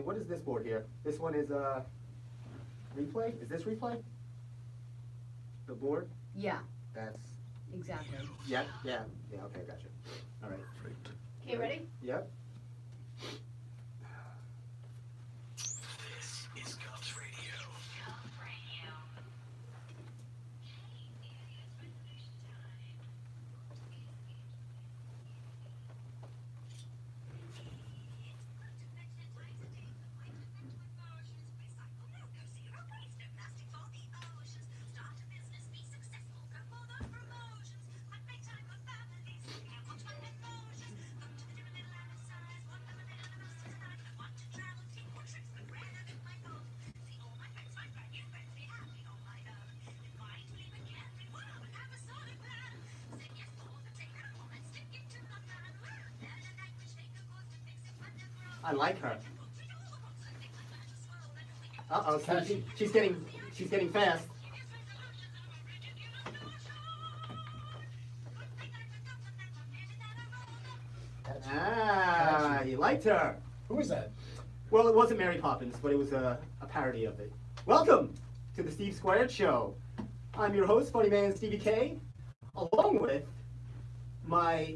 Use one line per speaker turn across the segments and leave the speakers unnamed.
What is this board here? This one is replay? Is this replay? The board?
Yeah,
That's,
exactly.
yeah, okay, gotcha. All right.
Okay, ready?
Yep.
This is Cubs Radio.
I like her. Uh-oh, she's getting fast. Ah, you liked her.
Who is that?
Well, it wasn't Mary Poppins, but it was a parody of it. Welcome to the Steve Squared Show. I'm your host, Funny Man Stevie K, along with my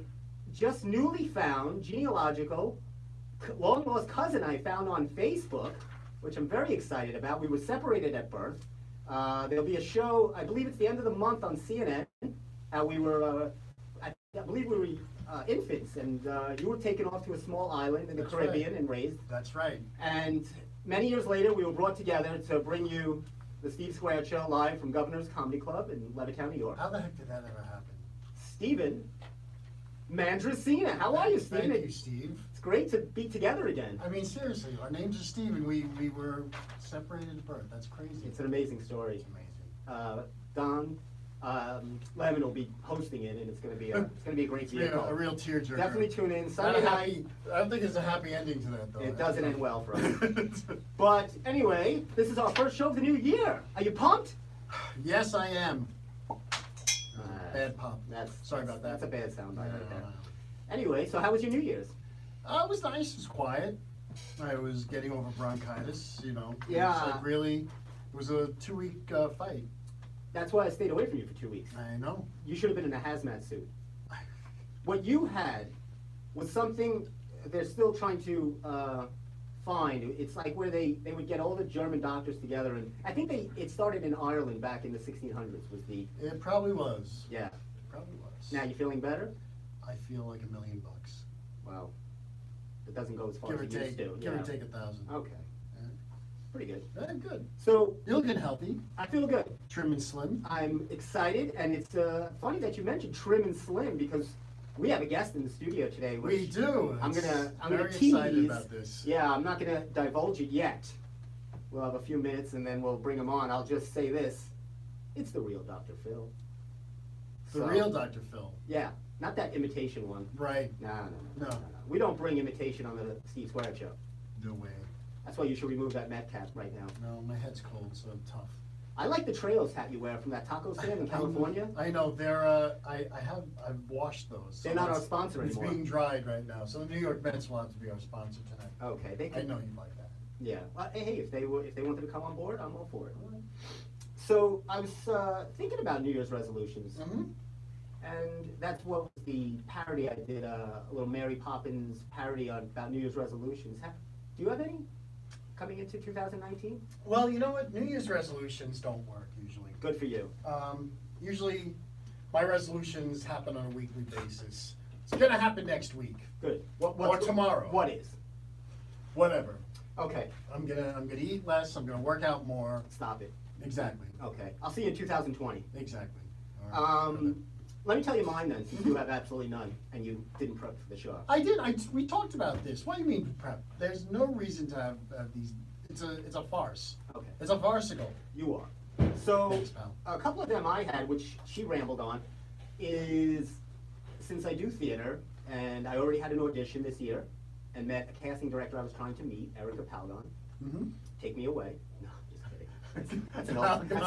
just newly found genealogical long-lost cousin I found on Facebook, which I'm very excited about. We were separated at birth. There'll be a show, I believe it's the end of the month on CNN. We were, I believe we were infants, and you were taken off to a small island in the Caribbean and raised.
That's right.
And many years later, we were brought together to bring you the Steve Squared Show live from Governor's Comedy Club in Levittown, New York.
How the heck did that ever happen?
Steven Mandracina. How are you, Steven?
Thank you, Steve.
It's great to be together again.
I mean, seriously, our names are Steve, and we were separated at birth. That's crazy.
It's an amazing story.
It's amazing.
Don Lemon will be hosting it, and it's going to be a great
It's been
vehicle.
a real tearjerker.
Definitely tune in
Not
Sunday
a
night.
happy, I don't think there's a happy ending to that, though.
It doesn't end well for us. But anyway, this is our first show of the new year. Are you pumped?
Yes, I am. Bad pop. Sorry about that.
That's a bad sound bite right there.
No.
Anyway, so how was your New Year's?
It was nice. It was quiet. I was getting over bronchitis, you know.
Yeah.
It was like really, it was a 2-week fight.
That's why I stayed away from you for 2 weeks.
I know.
You should have been in a hazmat suit. What you had was something they're still trying to find. It's like where they would get all the German doctors together, and I think it started in Ireland back in the 1600s. Was the
It probably was.
yeah.
It probably was.
Now you feeling better?
I feel like $1 million.
Well, it doesn't go as far
Give or
as it used
take.
to.
Give
yeah.
or take 1,000.
Okay,
Yeah.
pretty good.
Good.
So
You're looking healthy,
I feel good.
trim and slim.
I'm excited, and it's funny that you mentioned trim and slim because we have a guest in the studio today.
We
Which
do.
I'm gonna
very
tease.
excited about this.
Yeah, I'm not gonna divulge it yet. We'll have a few minutes and then we'll bring him on. I'll just say this: it's the real Dr. Phil.
The
So,
real Dr. Phil.
Yeah, not that imitation one.
Right.
No. We don't bring imitation on the Steve Squared Show.
No way.
That's why you should remove that Met cap right now.
No, my head's cold, so I'm tough.
I like the Trails hat you wear from that taco stand in California.
I know they're. I've washed those. So
They're not our
it's-
sponsor
It's
anymore.
being dried right now, so the New York Mets will have to be our sponsor tonight.
Okay, they
I
can.
know you like that.
Yeah. Hey, if they wanted to come on board, I'm all for it. So I was thinking about New Year's resolutions,
Mm-hmm.
and that's what was the parody I did, a little Mary Poppins parody about New Year's resolutions. Do you have any coming into 2019?
Well, you know what? New Year's resolutions don't work usually.
Good for you.
Usually, my resolutions happen on a weekly basis. It's gonna happen next week.
Good.
Or tomorrow.
What is?
Whatever.
Okay.
I'm gonna eat less. I'm gonna work out more.
Stop it.
Exactly.
Okay. I'll see you in 2020.
Exactly. All right.
Let me tell you mine then, since you have absolutely none and you didn't prep for the show.
I did. We talked about this. What do you mean prep? There's no reason to have these. It's a farce.
Okay.
It's a farcical.
You are. So,
Thanks, pal.
a couple of them I had, which she rambled on, is since I do theater, and I already had an audition this year, and met a casting director I was trying to meet, Erica Palgon.
Mm-hmm.
Take me away. No, just kidding. That's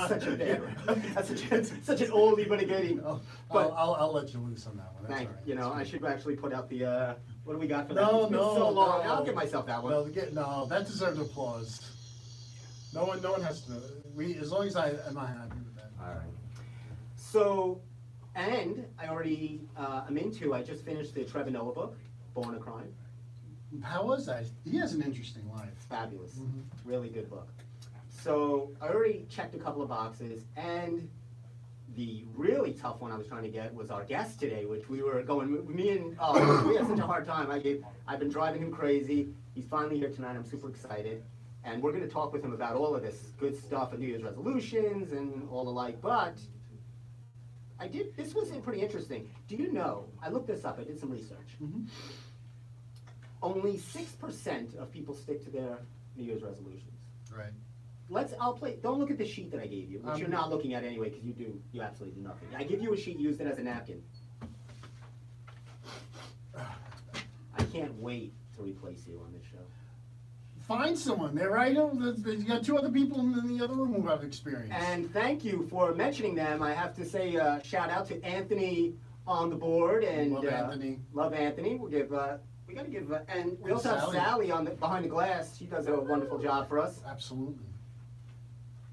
such a bad one. That's such an oldie but a goodie. But
I'll let you loose on that one. That's
thank
all right.
you know,
That's
I
good.
should actually put out the what do we got for that?
No,
It's been
no,
so long.
no.
I'll give myself that one.
No, that deserves applause. No one has to. As long as I'm not happy with that.
All right. So, and I already I just finished the Trevor Noah book, Born a Crime.
How was that? He has an interesting life.
Fabulous.
Mhm.
Really good book. So I already checked a couple of boxes, and the really tough one I was trying to get was our guest today, which we were going, we had such a hard time. I've been driving him crazy. He's finally here tonight. I'm super excited. And we're going to talk with him about all of this good stuff and New Year's resolutions and all the like. But this was pretty interesting. Do you know, I looked this up, I did some research.
Mhm.
Only 6% of people stick to their New Year's resolutions.
Right.
Don't look at the sheet that I gave you, which you're not looking at anyway, because you absolutely do nothing. I give you a sheet, use it as a napkin. I can't wait to replace you on this show.
Find someone there, right? You got two other people in the other room who have experience.
And thank you for mentioning them. I have to say shout out to Anthony on the board and
Love Anthony.
Love Anthony. We got to give and we
And
also have
Sally.
Sally behind the glass. She does a wonderful job for us.
Absolutely.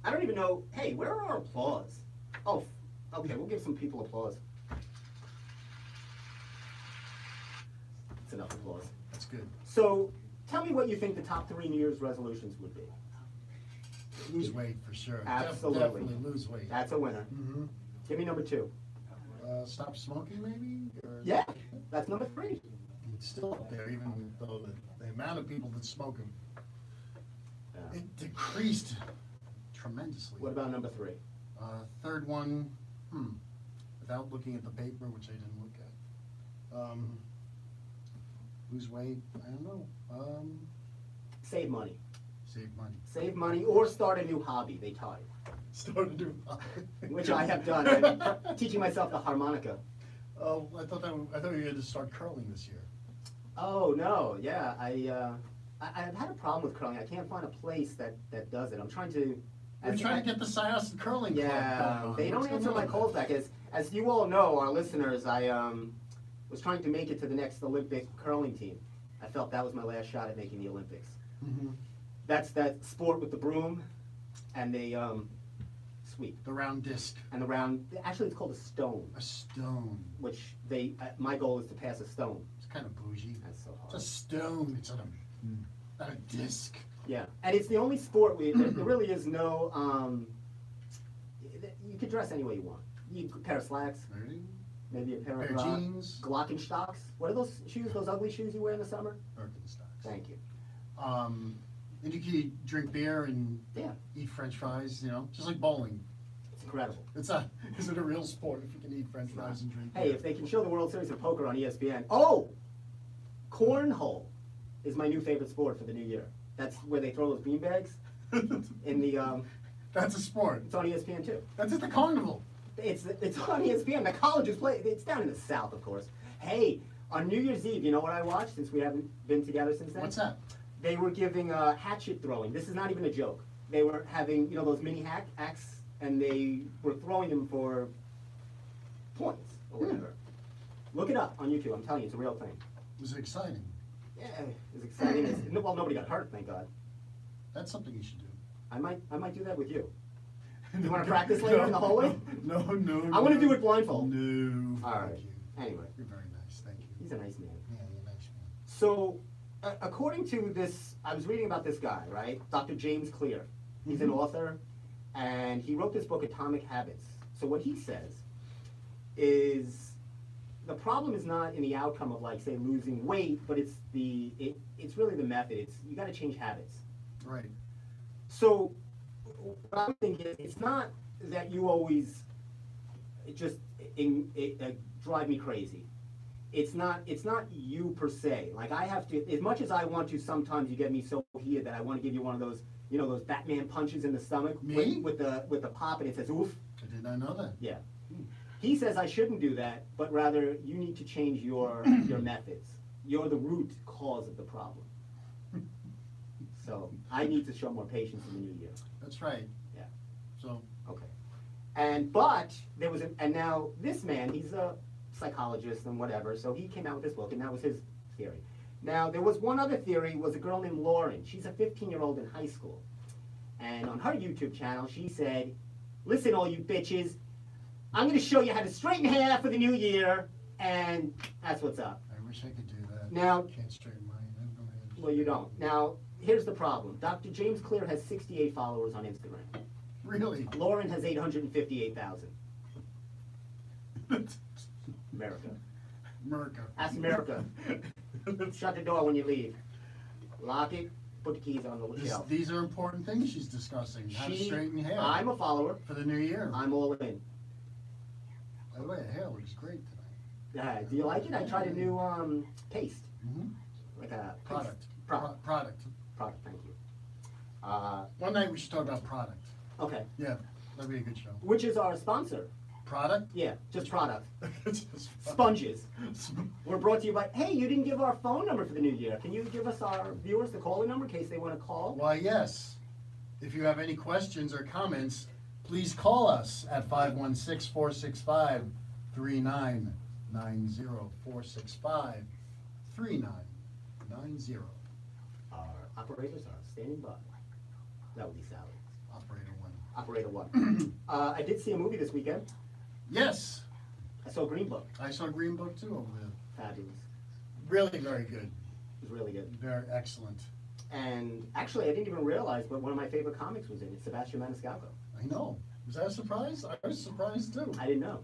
I don't even know. Hey, where are our applause? Oh, okay. We'll give some people applause. That's enough applause.
That's good.
So, tell me what you think the top 3 New Year's resolutions would be.
Lose weight for sure.
Absolutely.
Definitely lose weight.
That's a winner.
Mm-hmm.
Give me number 2.
Stop smoking, maybe? Or
Yeah, that's number 3.
It's still up there, even though the amount of people that smoke them,
Yeah.
it decreased tremendously.
What about number 3?
Third one, without looking at the paper, which I didn't look at. Lose weight, I don't know.
Save money.
Save money.
Save money or start a new hobby. They taught you,
Start a new
which I have done. I'm teaching myself the harmonica.
Oh, I thought you were going to start curling this year.
Oh no, yeah. I've had a problem with curling. I can't find a place that does it. I'm trying to.
I'm trying to get the Syosset Curling Club
Yeah,
going on.
they don't
What's
answer
going
my
on
calls
there?
back. As you all know, our listeners, I was trying to make it to the next Olympic curling team. I felt that was my last shot at making the Olympics.
Mhm.
That's that sport with the broom, and they sweep.
The round disc.
And the round, actually it's called a stone,
A stone.
which my goal is to pass a stone.
It's kind of bougie.
That's so
It's
hard.
a stone. It's not a disc.
Yeah, and it's the only sport there really is no, you can dress any way you want. A pair of slacks,
Ready?
maybe a pair
Pair
of
of jeans.
Glockenstocks. What are those shoes, those ugly shoes you wear in the summer?
Birkenstocks.
Thank you.
And you can drink beer and
Yeah,
eat French fries, just like bowling.
it's incredible.
Is it a real sport if you can eat French fries and drink
Hey,
beer?
if they can show the World Series of Poker on ESPN. Oh! Cornhole is my new favorite sport for the new year. That's where they throw those beanbags in the,
That's a sport.
it's on ESPN too.
That's at the carnival.
It's on ESPN. The colleges play. It's down in the South, of course. Hey, on New Year's Eve, you know what I watched since we haven't been together since then?
What's that?
They were giving hatchet throwing. This is not even a joke. They were having, those mini axe, and they were throwing them for points or whatever. Look it up on YouTube. I'm telling you, it's a real thing.
Was it exciting?
Yeah, it's exciting. Well, nobody got hurt, thank God.
That's something you should do.
I might do that with you. You wanna practice later in the hallway?
No.
I wanna do it blindfold.
No.
All right.
Thank you.
Anyway,
You're very nice. Thank you.
he's a nice man.
Yeah, you're a nice man.
So, according to this, I was reading about this guy, right? Dr. James Clear. He's an author, and he wrote this book, Atomic Habits. So what he says is the problem is not in the outcome of, like, say, losing weight, but it's really the method. You got to change habits.
Right.
So, what I'm thinking is, it's not that you always just drive me crazy. It's not you per se. Like, I have to, as much as I want to, sometimes you get me so heated that I want to give you one of those, those Batman punches in the stomach
Me?
with the pop, and it says oof.
I did not know that.
Yeah. He says I shouldn't do that, but rather you need to change your methods. You're the root cause of the problem. So I need to show more patience in the new year.
That's right.
Yeah.
So,
Okay. But there was and now this man, he's a psychologist and whatever, so he came out with this book, and that was his theory. Now, there was one other theory, was a girl named Lauren. She's a 15-year-old in high school. And on her YouTube channel, she said, listen, all you bitches, I'm going to show you how to straighten hair for the new year, and that's what's up.
I wish I could do that.
Now-
Can't straighten mine. I don't know how to
Well, you don't. Now, here's the problem. Dr. James Clear has 68 followers on Instagram.
Really?
Lauren has 858,000. America.
America.
Ask America. Shut the door when you leave. Lock it. Put the keys on the shelf.
These are important things she's discussing. How to straighten hair
I'm a follower.
for the new year.
I'm all in.
By the way, the hair looks great tonight.
Do you like it? I tried a new paste.
Mm-hmm.
Like a paste.
Product.
Product.
Product.
Product, thank you.
One night we should talk about product.
Okay.
Yeah, that'd be a good show.
Which is our sponsor?
Product?
Yeah, just product.
Just
Sponges. We're brought to you by, hey, you didn't give our phone number for the new year. Can you give us our viewers the calling number in case they want to call?
Why, yes. If you have any questions or comments, please call us at 516-465-3990. 465-3990.
Our operators are standing by. That would be Sally.
Operator 1.
Operator 1. I did see a movie this weekend.
Yes,
I saw Green Book.
I saw Green Book too over there.
Fabulous.
Really very good.
It was really good.
Very excellent.
And actually, I didn't even realize, but one of my favorite comics was in it, Sebastian Maniscalco.
I know. Was that a surprise? I was surprised too.
I didn't know.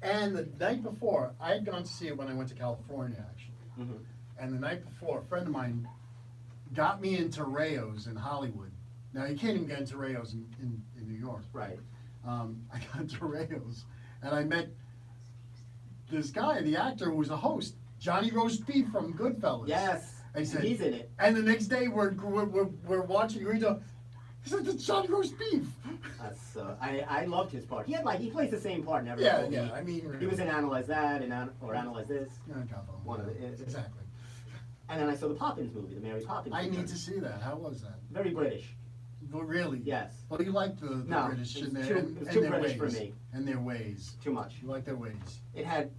And the night before, I had gone to see it when I went to California actually.
Mm-hmm.
And the night before, a friend of mine got me into Rayo's in Hollywood. Now, you can't even get into Rayo's in New York.
Right.
I got into Rayo's, and I met this guy, the actor who was a host, Johnny Roast Beef from Goodfellas.
Yes.
I said,
He's in it.
and the next day we're watching Rita. He said, "It's Johnny Roast Beef."
That's, I loved his part. He plays the same part in every
Yeah,
movie.
yeah. I mean,
He was in Analyze That or Analyze This.
Yeah, Capo.
One of the-
Exactly.
And then I saw the Poppins movie, the Mary Poppins.
I
movie.
need to see that. How was that?
Very British.
Well, really?
Yes.
Well, you like the
No,
British
it's
and their,
too-
and,
it's
and
too
their
British
ways.
for me.
And their ways.
Too much.
You like their ways.
It had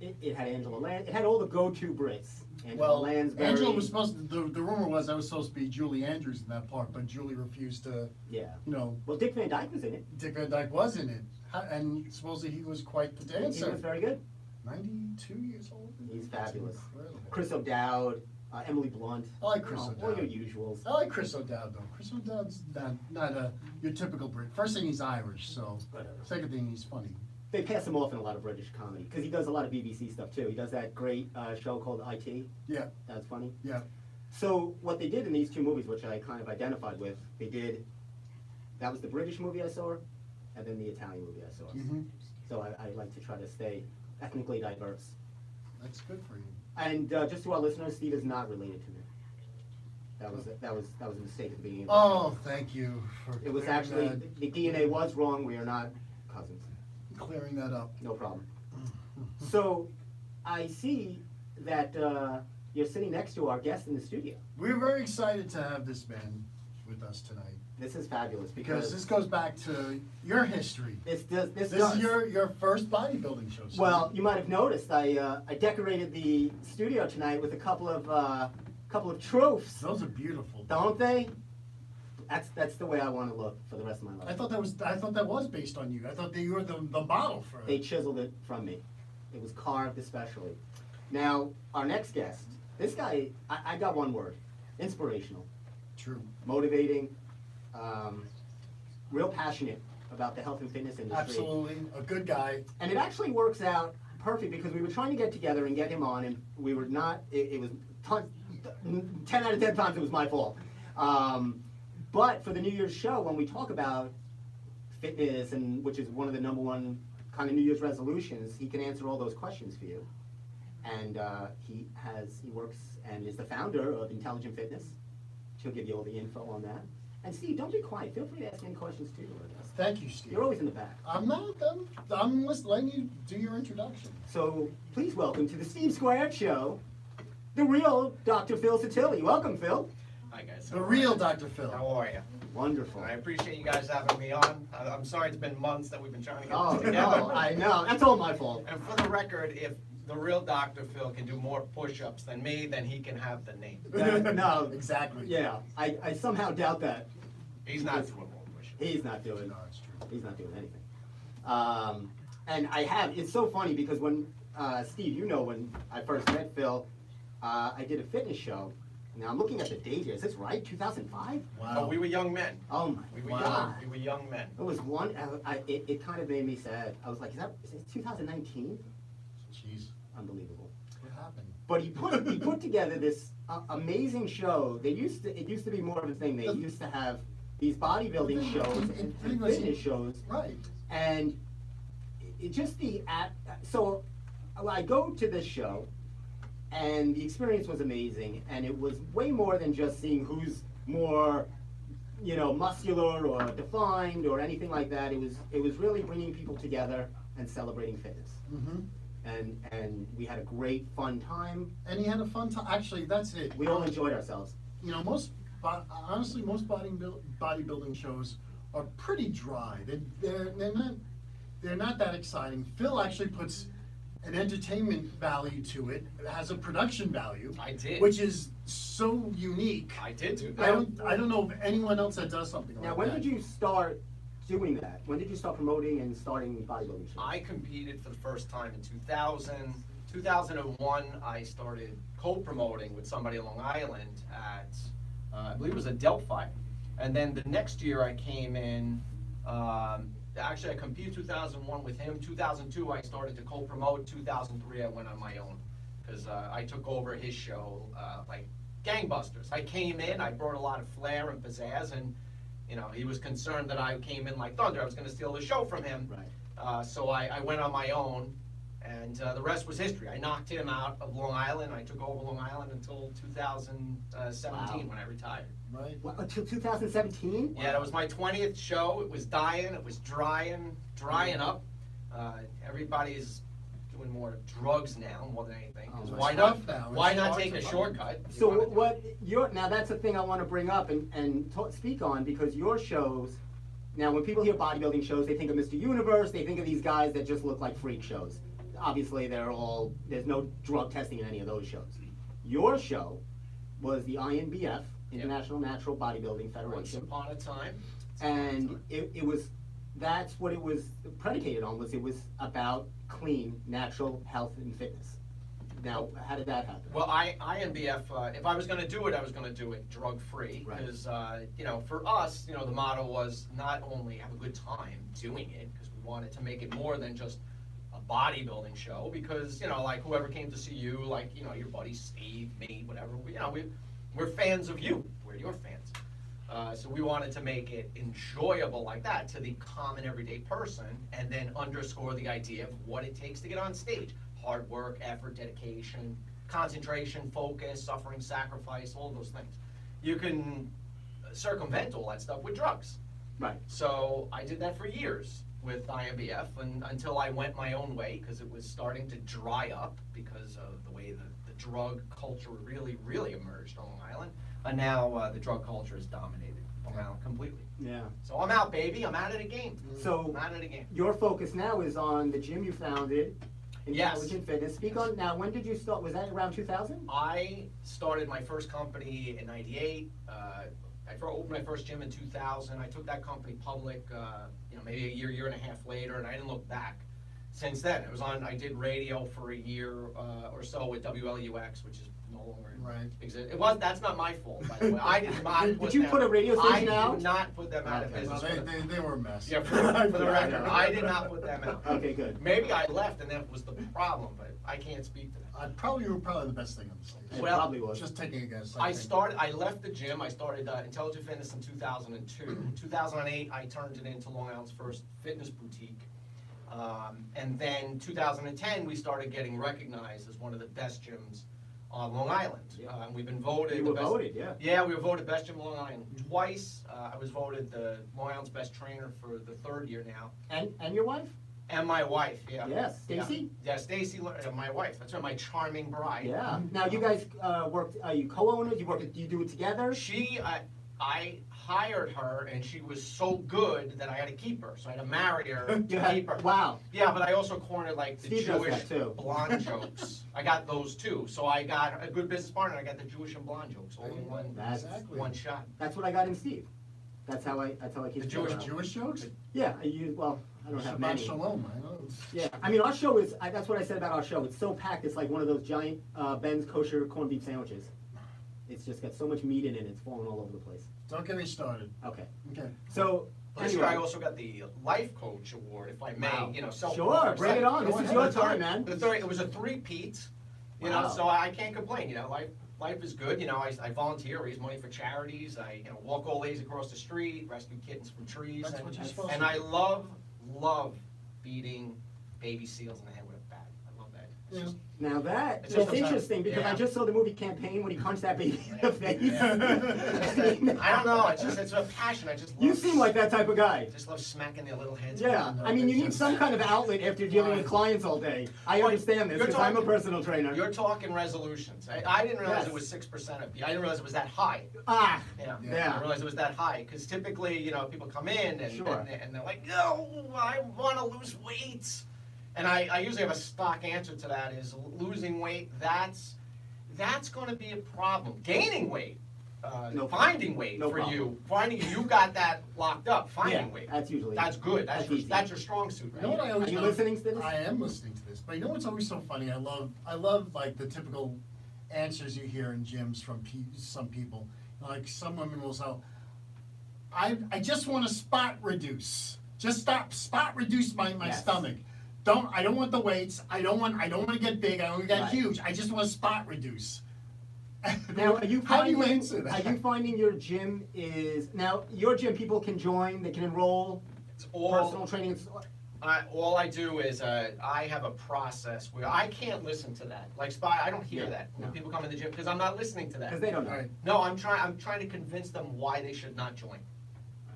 Angela Lansbury. It had all the go-to Brits. Angela
Well,
Lansbury.
Angela was supposed to, the rumor was that was supposed to be Julie Andrews in that part, but Julie refused to,
Yeah.
you know,
Well, Dick Van Dyke was in it.
Dick Van Dyke was in it. And supposedly he was quite the
He
dancer.
was very good.
92 years old?
He's
That's
fabulous.
incredible.
Chris O'Dowd, Emily Blunt.
I like Chris
All
O'Dowd.
your usuals.
I like Chris O'Dowd though. Chris O'Dowd's not your typical Brit. First thing, he's Irish, so.
Whatever.
Second thing, he's funny.
They pass him off in a lot of British comedy because he does a lot of BBC stuff too. He does that great show called IT.
Yeah,
That's funny.
yeah.
So what they did in these two movies, which I kind of identified with, that was the British movie I saw, and then the Italian movie I saw.
Hmm.
So I like to try to stay ethnically diverse.
That's good for you.
And just to our listeners, Steve is not related to me. That was a mistake at the beginning. Of the
Oh, thank you for
It was
clearing
actually,
that,
the DNA was wrong, we are not cousins,
clearing that up.
no problem. So, I see that you're sitting next to our guest in the studio.
We're very excited to have this man with us tonight
This is fabulous
because
because
this goes back to your history.
this
This
does.
is your first bodybuilding show. Steve.
Well, you might have noticed, I decorated the studio tonight with a couple of trophies,
those are beautiful.
don't they? That's the way I want to look for the rest of my life.
I thought that was based on you. I thought that you were the model for it.
They chiseled it from me. It was carved especially. Now, our next guest, this guy, I got one word, inspirational,
True.
motivating, real passionate about the health and fitness industry.
Absolutely, a good guy.
And it actually works out perfect because we were trying to get together and get him on, and we were not, it was 10 out of 10 times it was my fault. But for the New Year's show, when we talk about fitness, and which is one of the #1 kind of New Year's resolutions, he can answer all those questions for you. And he works and is the founder of Intelligent Fitness. He'll give you all the info on that. And Steve, don't be quiet. Feel free to ask any questions too.
Thank you, Steve.
You're always in the back.
I'm not. I'm letting you do your introduction.
So please welcome to the Steve Squared Show, the real Dr. Phil Satilli. Welcome, Phil.
Hi guys. guys?
The real Dr. Phil.
How are you?
Wonderful.
I appreciate you guys having me on. I'm sorry it's been months that we've been trying to get
Oh,
this together.
no, I know. That's all my fault.
And for the record, if the real Dr. Phil can do more push-ups than me, then he can have the name.
No,
Exactly.
yeah, I somehow doubt that.
He's not doing more push-ups.
He's not doing.
No, it's true.
He's not doing anything. And it's so funny because when, Steve, you know, when I first met Phil, I did a fitness show. Now I'm looking at the date here. Is this right? 2005?
Wow.
Oh, we were young men.
Oh my
We were
God.
young. We were young men.
It was one, it kind of made me sad. I was like, is it 2019?
Jeez.
Unbelievable.
What happened?
But he put together this amazing show. It used to be more of a thing. They used to have these bodybuilding shows and fitness shows.
Right.
And so I go to this show, and the experience was amazing, and it was way more than just seeing who's more, muscular or defined or anything like that. It was really bringing people together and celebrating fitness.
Mm-hmm.
And we had a great fun time.
And he had a fun time. Actually, that's it.
We all enjoyed ourselves.
Honestly, most bodybuilding shows are pretty dry. They're not that exciting. Phil actually puts an entertainment value to it. It has a production value.
I did.
Which is so unique.
I did do
I
that.
don't know of anyone else that does something like
Now,
that.
when did you start doing that? When did you start promoting and starting bodybuilding shows?
I competed for the first time in 2000. 2001, I started co-promoting with somebody on Long Island at, I believe it was a Delphi. And then the next year I came in, actually I competed 2001 with him. 2002 I started to co-promote. 2003 I went on my own because I took over his show like gangbusters. I came in, I brought a lot of flair and pizzazz, and he was concerned that I came in like thunder. I was going to steal the show from him.
Right.
So I went on my own, and the rest was history. I knocked him out of Long Island. I took over Long Island until 2017
Wow.
when I retired.
Right.
What, until 2017?
Yeah, that was my 20th show. It was dying. It was drying up. Everybody's doing more drugs now more than anything. 'Cause
Oh,
why
it's
not?
rough now.
Why
It's
not
hard
take
to
a
find.
shortcut? You
So
wanna do-
now that's the thing I want to bring up and speak on, because your shows, now when people hear bodybuilding shows, they think of Mr. Universe, they think of these guys that just look like freak shows. Obviously, there's no drug testing in any of those shows. Your show was the INBF, International Natural Bodybuilding
Once
Federation,
upon a time.
and that's what it was predicated on, it was about clean, natural health and fitness. Now, how did that happen?
Well, INBF, if I was going to do it, I was going to do it drug-free.
Right.
Because, for us, the motto was not only have a good time doing it, because we wanted to make it more than just a bodybuilding show. Because, like whoever came to see you, like, your buddy Steve, me, whatever, we're fans of you. We're your fans. So we wanted to make it enjoyable like that to the common everyday person, and then underscore the idea of what it takes to get on stage. Hard work, effort, dedication, concentration, focus, suffering, sacrifice, all those things. You can circumvent all that stuff with drugs.
Right.
So I did that for years with INBF until I went my own way, because it was starting to dry up because of the way the drug culture really, really emerged on Long Island. And now the drug culture has dominated Long Island completely.
Yeah.
So I'm out, baby. I'm out of the game.
So
I'm out of the game.
your focus now is on the gym you founded,
Yes.
Intelligent Fitness. Speak on, now, when did you start? Was that around 2000?
I started my first company in '98. I opened my first gym in 2000. I took that company public, maybe a year and a half later, and I didn't look back. Since then, I did radio for a year or so with WLUX, which is no longer
Right.
exist. That's not my fault, by the way. I did not
Did
put
you
them-
put a radio station
I
out?
did not put them out of
Okay.
Well,
business.
they were a mess.
Yeah, for the record, I did not put them out.
Okay, good.
Maybe I left and that was the problem, but I can't speak to that.
You were probably the best thing on the stage.
It
Well,
probably was.
Just taking a guess.
I left the gym. I started Intelligent Fitness in 2002. In 2008, I turned it into Long Island's first fitness boutique. And then 2010, we started getting recognized as one of the best gyms on Long Island.
Yeah.
We've been voted.
You
the
were
best-
voted, yeah.
Yeah, we were voted best gym in Long Island twice. I was voted the Long Island's best trainer for the third year now.
And your wife?
And my wife, yeah.
Yes, Stacy?
Yeah, Stacy, my wife. That's her, my charming bride.
Yeah. Now you guys worked. Are you co-owners? You work. Do you do it together?
I hired her, and she was so good that I had to keep her. So I had to marry her
You
to
had-
keep her.
Wow.
Yeah, but I also cornered like the
Steve does
Jewish
that, too.
blonde jokes. I got those too. So I got a good business partner. I got the Jewish and blonde jokes all in one
That's-
Exactly.
one shot.
That's what I got in Steve. That's how I keep
The
it
Jewish-
around.
Jewish jokes?
Yeah, I use. Well, I don't have
Shabbat
many.
shalom, I know.
Yeah, I mean, our show is, that's what I said about our show, it's so packed, it's like one of those giant Ben's kosher corned beef sandwiches. It's just got so much meat in it, it's falling all over the place.
Don't get me started.
Okay,
Okay.
so,
This year I
anyway,
also got the Life Coach Award, if I may,
Wow.
you know, self.
Sure, bring it on.
This is your
time, man.
It was a three-peat, you know,
Wow.
so I can't complain, you know, life is good, you know, I volunteer, raise money for charities, I, you know, walk old ladies across the street, rescue kittens from trees,
That's what you're supposed
and
to
I
do.
love beating baby seals in the head with a bat. I love that. It's
Yeah.
just-
now that's
It's just a-
interesting, because I
yeah.
just saw the movie Campaign when he punched that baby in the face.
I don't know, it's a passion, I just love.
You seem like that type of guy.
Just love smacking their little heads.
Yeah, I mean, you need some kind of outlet after dealing with clients all day. I
Well,
understand this,
you're
because I'm a
talking-
personal trainer.
You're talking resolutions. I didn't realize
Yes.
it was 6% of, I didn't realize it was that high.
Ah,
Yeah, I
Yeah.
didn't realize it was that high, because typically, you know, people come in and,
Sure.
and they're like, no, I want to lose weight. And I usually have a stock answer to that is losing weight, that's going to be a problem. Gaining weight,
No
finding weight
No
for
problem.
you, you got that locked up,
yeah,
finding weight.
that's usually.
That's good, that's
easy.
your strong suit,
You know what I
right?
always
Are you
love?
listening to this?
I am listening to this, but you know what's always so funny? I love like the typical answers you hear in gyms from some people. Like some women will say, I just want to spot reduce. Just spot reduce my
Yes.
stomach. I don't want the weights. I don't want to get big. I don't want to get
Right.
huge. I just want to spot reduce.
Now, are you
How do
finding,
you answer that?
Are you finding your gym is, now, your gym, people can join, they can enroll,
It's all.
personal training,
All I do is I have a process where I can't listen to that. Like spy, I don't hear
Yeah,
that when
no.
people come in the gym because I'm not listening to that.
because they don't know.
Right.
No, I'm trying to convince them why they should not join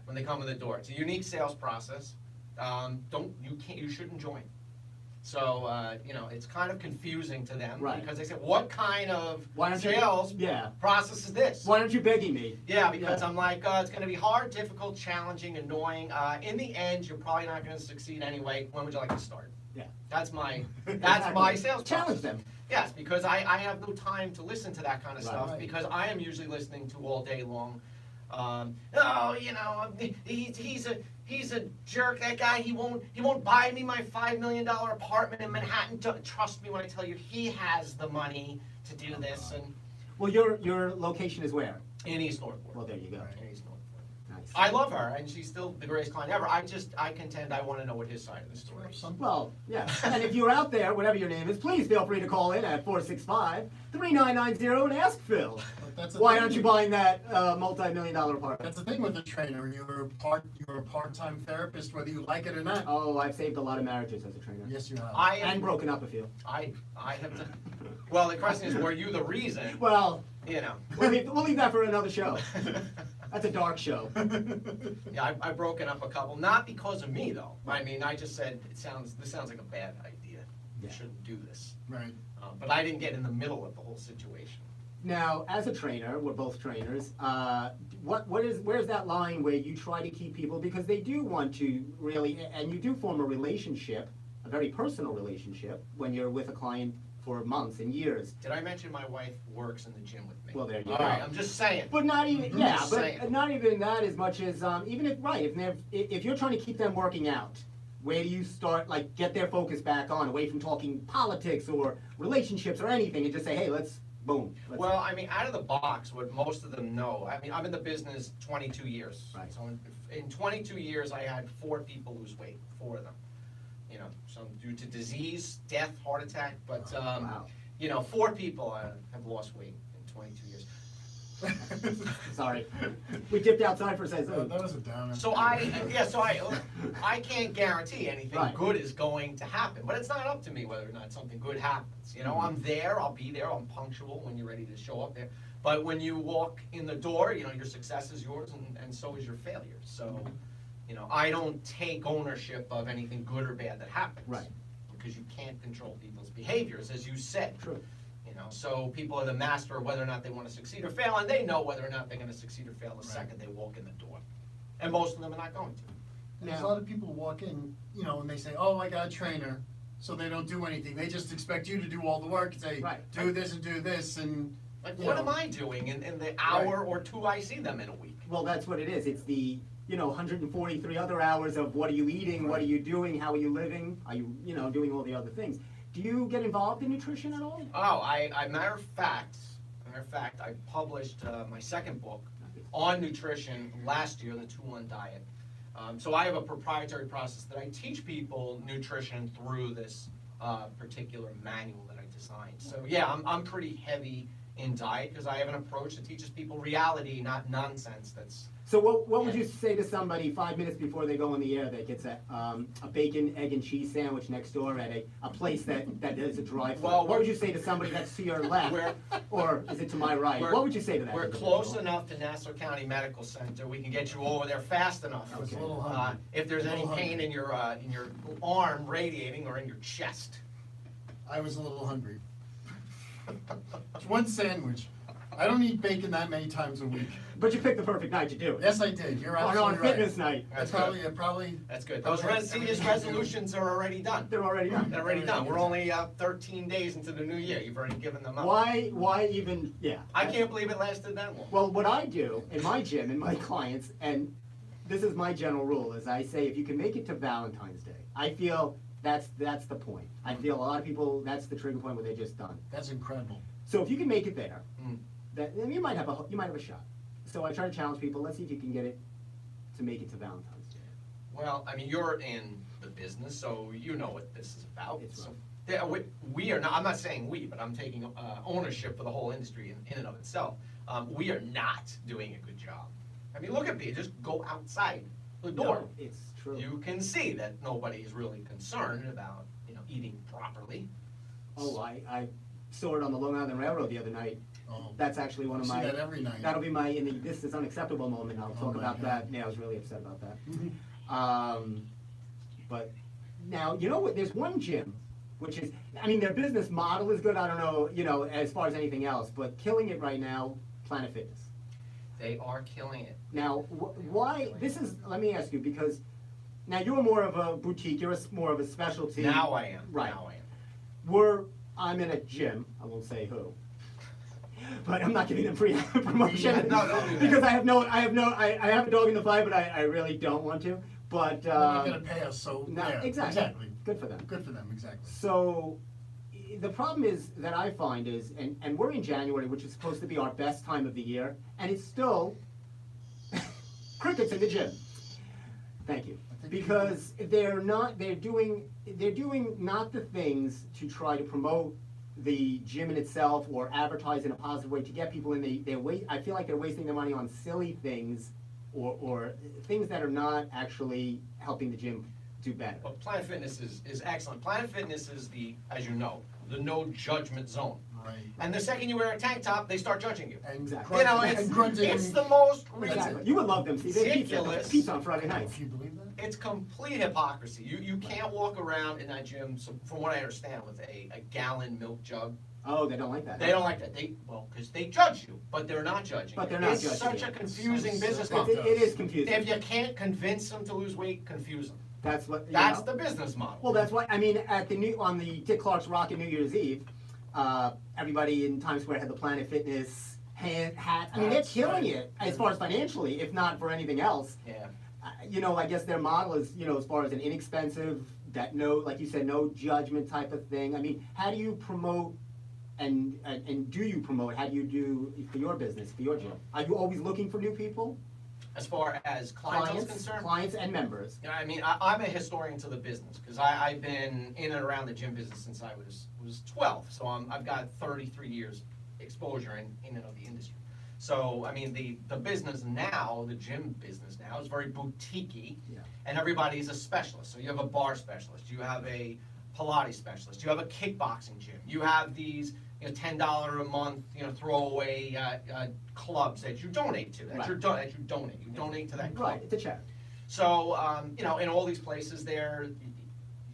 when they come in the door. It's a unique sales process. You shouldn't join. So you know, it's kind of confusing to them
Right.
because they say, what kind of
Why don't you,
sales
yeah,
process is this?
why aren't you begging me?
Yeah, because
Yeah.
I'm like, it's going to be hard, difficult, challenging, annoying. In the end, you're probably not going to succeed anyway. When would you like to start?
Yeah.
That's my
Exactly.
sales
Challenge
process.
them.
Yes, because I have no time to listen to that kind of
Right.
stuff
Right.
because I am usually listening to all day long. You know, he's a jerk. That guy, he won't buy me my $5 million apartment in Manhattan. Don't trust me when I tell you he has the money to do this. And
Well, your location is where?
in East Northport.
Well, there you go.
In East Northport.
Nice.
I love her, and she's still the greatest client ever. I contend I want to know what his side of the story is.
Well, yeah. And if you're out there, whatever your name is, please feel free to call in at 465-3990 and ask Phil.
But that's the
Why
thing.
aren't you buying that multi-million-dollar apartment?
That's the thing with a trainer. You're a part-time therapist, whether you like it or not.
Oh, I've saved a lot of marriages as a trainer.
Yes, you have.
And broken up a few.
I have to. Well, the question is, were you the reason?
Well,
You know.
we'll leave that for another show. That's a dark show.
Yeah, I've broken up a couple, not because of me though. I mean, I just said this sounds like a bad idea. You
Yeah.
shouldn't do this.
Right.
But I didn't get in the middle of the whole situation.
Now, as a trainer, we're both trainers. Where's that line where you try to keep people, because they do want to really, and you do form a relationship, a very personal relationship, when you're with a client for months and years.
Did I mention my wife works in the gym with me?
Well, there you
All
go.
right, I'm just saying.
But not even,
Mhm.
yeah,
Just
but
saying.
not even that as much as, even if you're trying to keep them working out, where do you start, like, get their focus back on, away from talking politics or relationships or anything, and just say, hey, boom. let's-
Well, I mean, out of the box, what most of them know, I mean, I'm in the business 22 years.
Right.
So in 22 years, I had 4 people lose weight, 4 of them. You know, some due to disease, death, heart attack, but,
Wow.
you know, 4 people have lost weight in 22 years.
Sorry. We dipped outside for a second.
That was a downer.
So I can't guarantee anything
Right.
good is going to happen, but it's not up to me whether or not something good happens. You know, I'm there, I'll be there, I'm punctual when you're ready to show up there. But when you walk in the door, you know, your success is yours and so is your failure. So, You know, I don't take ownership of anything good or bad that happens.
Right.
Because you can't control people's behaviors, as you said.
True.
You know, so people are the master of whether or not they want to succeed or fail, and they know whether or not they're going to succeed or fail the second they walk in the door. And most of them are not going to.
And there's a lot of people walk in, you know, and they say, oh, I got a trainer, so they don't do anything. They just expect you to do all the work and say,
Right.
do this and do this, and,
Like,
you
what
know.
am I doing in the hour or two I see them in a week?
Well, that's what it is. It's the, 143 other hours of what are you eating, what are you doing, how are you living, are you, doing all the other things. Do you get involved in nutrition at all?
Oh, matter of fact, I published my second book on nutrition last year, the 2-1 Diet. So I have a proprietary process that I teach people nutrition through this particular manual that I designed. So yeah, I'm pretty heavy in diet because I have an approach that teaches people reality, not nonsense.
So what would you say to somebody 5 minutes before they go on the air that gets a bacon, egg, and cheese sandwich next door at a place that is a drive-thru?
Well,
What would you say to somebody that's to your left, or is it to my right? What would you say to that?
We're
individual?
close enough to Nassau County Medical Center. We can get you over there fast enough.
I was a little hungry.
If there's any
A little
pain in your arm radiating or in your chest.
I was a little hungry. It's one sandwich. I don't eat bacon that many times a week.
But you picked the perfect night to do it.
Yes, I did. You're
on
absolutely right.
fitness night.
That's
Probably.
That's good. Those
Everything
New Year's
you do.
resolutions are already done.
They're already done.
They're already done. We're only 13 days into the new year. You've already given them up.
Why even, yeah.
I can't believe it lasted that long.
Well, what I do in my gym and my clients, and this is my general rule, is I say if you can make it to Valentine's Day, I feel that's the point. I feel a lot of people, that's the trigger point where they're just done.
That's incredible.
So if you can make it there,
Mm.
then you might have a shot. So I try to challenge people. Let's see if you can get it to make it to Valentine's Day.
Well, I mean, you're in the business, so you know what this is about.
It's
So, yeah, we are not, I'm not saying we, but I'm taking ownership for the whole industry in and of itself. We are not doing a good job. I mean, look at me, just go outside the door.
No, it's true.
You can see that nobody is really concerned about, eating properly.
Oh, I saw it on the Long Island Railroad the other night.
Oh,
That's actually one
I
of
see
my.
that every night.
That'll be my this is unacceptable moment. I'll
Oh
talk
my
about
God.
that. Yeah, I was really upset about that. But now you know what? There's one gym, which is, I mean, their business model is good. I don't know, as far as anything else, but killing it right now, Planet Fitness.
They are killing it.
Now, why? This is. Let me ask you, because now you're more of a boutique. You're more of a specialty.
Now I am.
Right.
Now I am.
I'm in a gym. I won't say who. But I'm not giving them free promotion.
No, don't do that.
Because I have a dog in the fight, but I really don't want to. But
They're not gonna pay us, so,
no,
yeah,
exactly. Good for them.
Good for them, exactly.
So the problem is that I find is, and we're in January, which is supposed to be our best time of the year, and it's still crickets in the gym. Thank you. Because they're doing not the things to try to promote the gym in itself or advertise in a positive way to get people in. I feel like they're wasting their money on silly things or things that are not actually helping the gym do better.
But Planet Fitness is excellent. Planet Fitness is as you know, the no judgment zone.
Right.
And the second you wear a tank top, they start judging you.
And
Exactly.
grunting, and grunting.
It's the most
Exactly. You would love them, Steve. They have
Ridiculous.
pizza on Friday nights.
If you believe that?
It's complete hypocrisy. You can't walk around in that gym, so from what I understand, with a gallon milk jug.
Oh, they don't like that.
They don't like that. Because they judge you, but they're not judging.
But
you.
they're not
It's
judging
such
you.
a confusing business
It-
model.
It is confusing.
If you can't convince them to lose weight, confuse them.
That's what.
That's the business model.
Well, that's why. I mean, on the Dick Clark's Rocket New Year's Eve, everybody in Times Square had the Planet Fitness hat. I mean, they're
That's
killing
right.
it as far as financially, if not for anything else.
Yeah.
I guess their model is, as far as an inexpensive, like you said, no judgment type of thing. I mean, how do you promote? And do you promote? How do you do for your business, for your gym? Are you always looking for new people?
As far as clientele is concerned.
Clients and members.
I mean, I'm a historian to the business because I've been in and around the gym business since I was 12. So I've got 33 years exposure in and of the industry. So, I mean, the business now, the gym business now is very boutique-y,
Yeah.
and everybody's a specialist. So you have a bar specialist, you have a Pilates specialist, you have a kickboxing gym, you have these $10 a month throwaway clubs that you donate to, that
Right.
you donate to that club.
Right, it's a charity.
So, you know, in all these places there,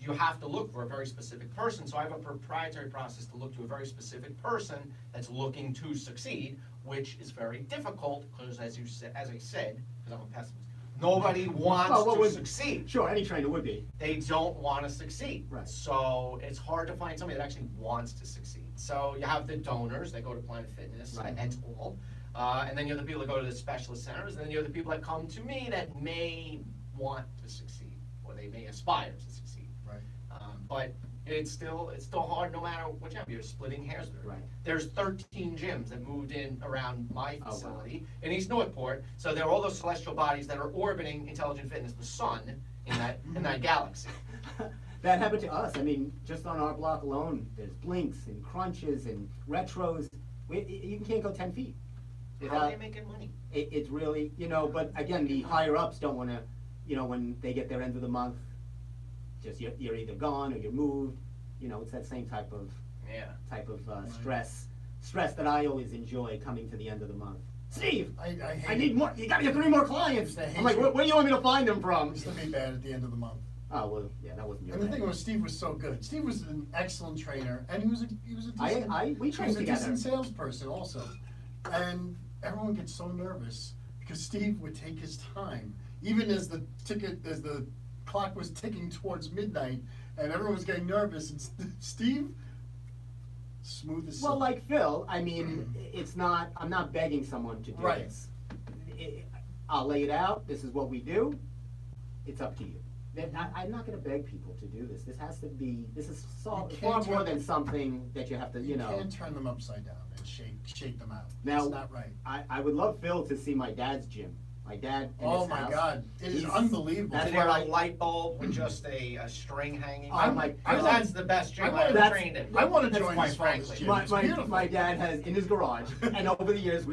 you have to look for a very specific person. So I have a proprietary process to look to a very specific person that's looking to succeed, which is very difficult because, as I said, because I'm a pessimist, nobody wants
Well, what
to
would-
succeed.
Sure, any trainer would be.
They don't want to succeed.
Right.
So it's hard to find somebody that actually wants to succeed. So you have the donors that go to Planet Fitness
Right.
and all. And then you have the people that go to the specialist centers, and then you have the people that come to me that may want to succeed, or they may aspire to succeed.
Right.
But it's still hard no matter what you have. You're splitting hairs there.
Right.
There's 13 gyms that moved in around my
Oh, wow.
facility in East Northport. So there are all those celestial bodies that are orbiting Intelligent Fitness, the sun, in that galaxy.
That happened to us. I mean, just on our block alone, there's blinks and crunches and retros. You can't go 10 feet.
How are they making money?
It's really, you know, but again, the higher ups don't want to, you know, when they get their end of the month, just you're either gone or you're moved. You know, it's that same type of stress that I always enjoy coming to the end of the month. Steve,
I hate
I need more. You got to get 3 more clients.
I hate
I'm like,
you.
where do you want me to find them from?
It's gonna be bad at the end of the month.
Oh well, yeah, that wasn't your.
And the
bad.
thing was, Steve was so good. Steve was an excellent trainer, and he was a decent.
We
he
trained
was a
together.
decent salesperson also. And everyone gets so nervous because Steve would take his time, even as the clock was ticking towards midnight, and everyone was getting nervous. And Steve, smooth as
Well,
silk.
like Phil, I mean, it's not. I'm not begging someone to do
Right.
this. I'll lay it out. This is what we do. It's up to you. I'm not going to beg people to do this. This has to be. This is
You
far
can't
more
turn-
than something that you have to.
you
You know.
can't turn them upside down and shake them out.
Now,
it's not right.
I would love Phil to see my dad's gym. My dad. In
Oh
his
my
house.
God, it is
He's-
unbelievable.
That's
Is
where
there
I-
a light bulb with just a string hanging?
Oh my
Because
God.
that's the best gym
I
I
wanna-
ever
that's-
trained in.
I want to
That's
join
quite
his father's
frankly.
gym.
My,
It's
my,
beautiful.
my dad has in his garage, and over the years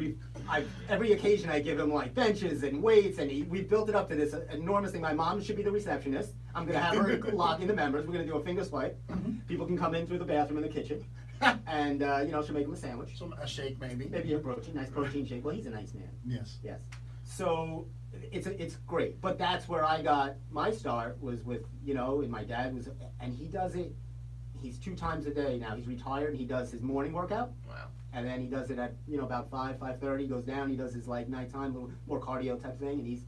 every occasion I give him like benches and weights, and we've built it up to this enormous thing. My mom should be the receptionist. I'm gonna have her lock in the members. We're gonna do a finger swipe.
Mhm.
People can come in through the bathroom in the kitchen, and you know she'll make them a sandwich,
A shake maybe.
maybe a nice protein shake. Well, he's a nice man.
Yes.
Yes. So it's great, but that's where I got my start was with and my dad was, and he does it. He's 2 times a day now. He's retired. And he does his morning workout.
Wow.
And then he does it at about 5:30. Goes down. He does his like nighttime, little more cardio type thing, and he's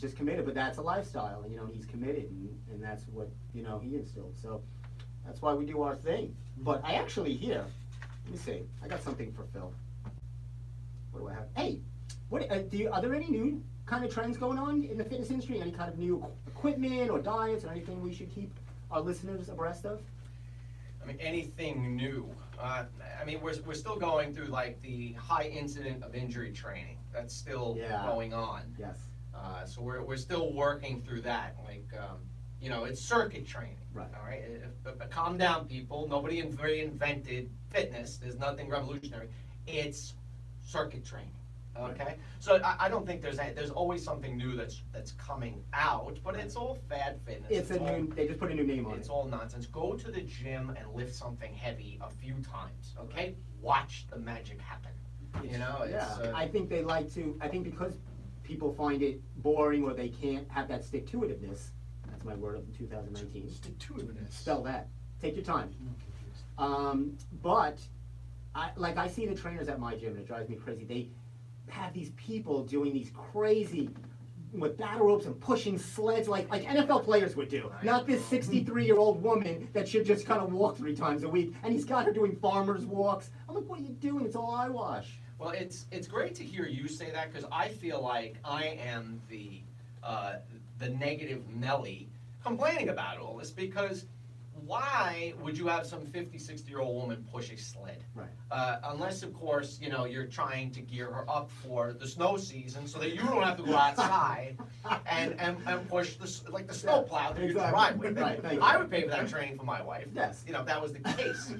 just committed. But that's a lifestyle, and he's committed, and that's what he instilled. So that's why we do our thing. But I actually here, let me see. I got something for Phil. What do I have? Hey, what are there any new kind of trends going on in the fitness industry? Any kind of new equipment or diets or anything we should keep our listeners abreast of?
I mean, anything new. I mean, we're still going through like the high incident of injury training. That's still
Yeah.
going on.
Yes.
So we're still working through that. Like, it's circuit training.
Right.
All right. Calm down, people. Nobody reinvented fitness. There's nothing revolutionary. It's circuit training. Okay. So I don't think there's always something new that's coming out, but it's all fad fitness.
It's a new. They just put a new name on
It's
it.
all nonsense. Go to the gym and lift something heavy a few times, okay? Watch the magic happen.
Yeah. I think they like to. I think because people find it boring or they can't have that stick to itiveness. That's my word of 2019.
Stick to it.
Spell that. Take your time.
I'm confused.
But I see the trainers at my gym, and it drives me crazy. They have these people doing these crazy with battle ropes and pushing sleds like NFL players would do. Not this 63-year-old woman that should just kind of walk 3 times a week. And he's got her doing farmers walks. I'm like, what are you doing? It's all eyewash.
Well, it's great to hear you say that because I feel like I am the negative Nelly complaining about all this because why would you have some 50, 60-year-old woman push a sled?
Right.
Unless, of course, you're trying to gear her up for the snow season so that you don't have to go outside and push the snow plow through your
Exactly.
driveway.
Right, thank you.
I would pay for that training for my wife.
Yes.
If that was the case.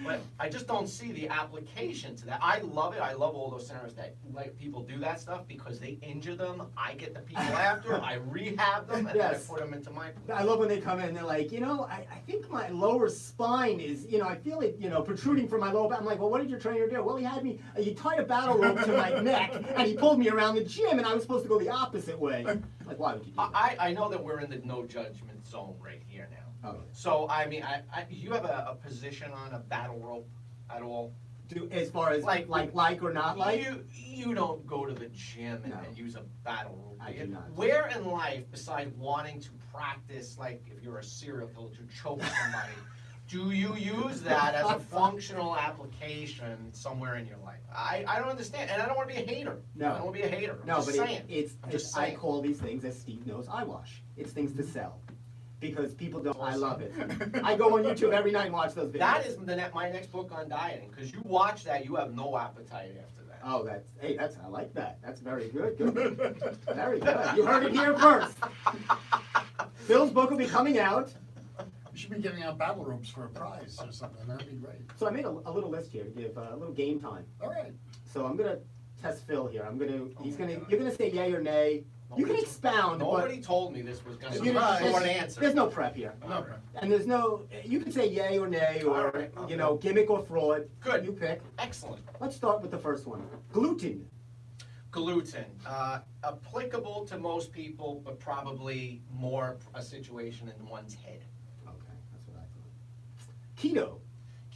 But I just don't see the application to that. I love it. I love all those centers that let people do that stuff because they injure them. I get the people after. I rehab them and then I
Yes.
put them into my.
I love when they come in and they're like, I think my lower spine is, I feel it, protruding from my lower back. I'm like, well, what did your trainer do? Well, he tied a battle rope to my neck, and he pulled me around the gym, and I was supposed to go the opposite way. Like, why would you do that?
I know that we're in the no judgment zone right here now.
Oh.
So, I mean, you have a position on a battle rope at all?
As far as like or not like?
You don't go to the gym
No.
and use a battle rope.
I do not.
Where in life, besides wanting to practice, like if you're a serial killer, to choke somebody, do you use that as a functional application somewhere in your life? I don't understand, and I don't want to be a hater.
No.
I don't want to be a hater. I'm
No,
just
but
saying.
it's
just
I
saying.
call these things, as Steve knows, eyewash. It's things to sell. Because people don't, I love it. I go on YouTube every night and watch those videos.
That is my next book on dieting, because you watch that, you have no appetite after that.
Oh, I like that. That's very good. Good. Very good. You heard it here first. Phil's book will be coming out.
We should be giving out battle ropes for a prize or something. That'd be great.
So I made a little list here to give a little game time.
All right.
So I'm gonna test Phil here. You're gonna say yay or nay. You can expound,
Nobody told me this was going to be
You
a
know,
short answer.
there's no prep here.
No.
And you can say yay or nay, or,
All right.
gimmick or fraud.
Good.
You pick.
Excellent.
Let's start with the first one. Gluten.
Gluten, applicable to most people, but probably more a situation in one's head.
Okay, that's what I thought. Keto.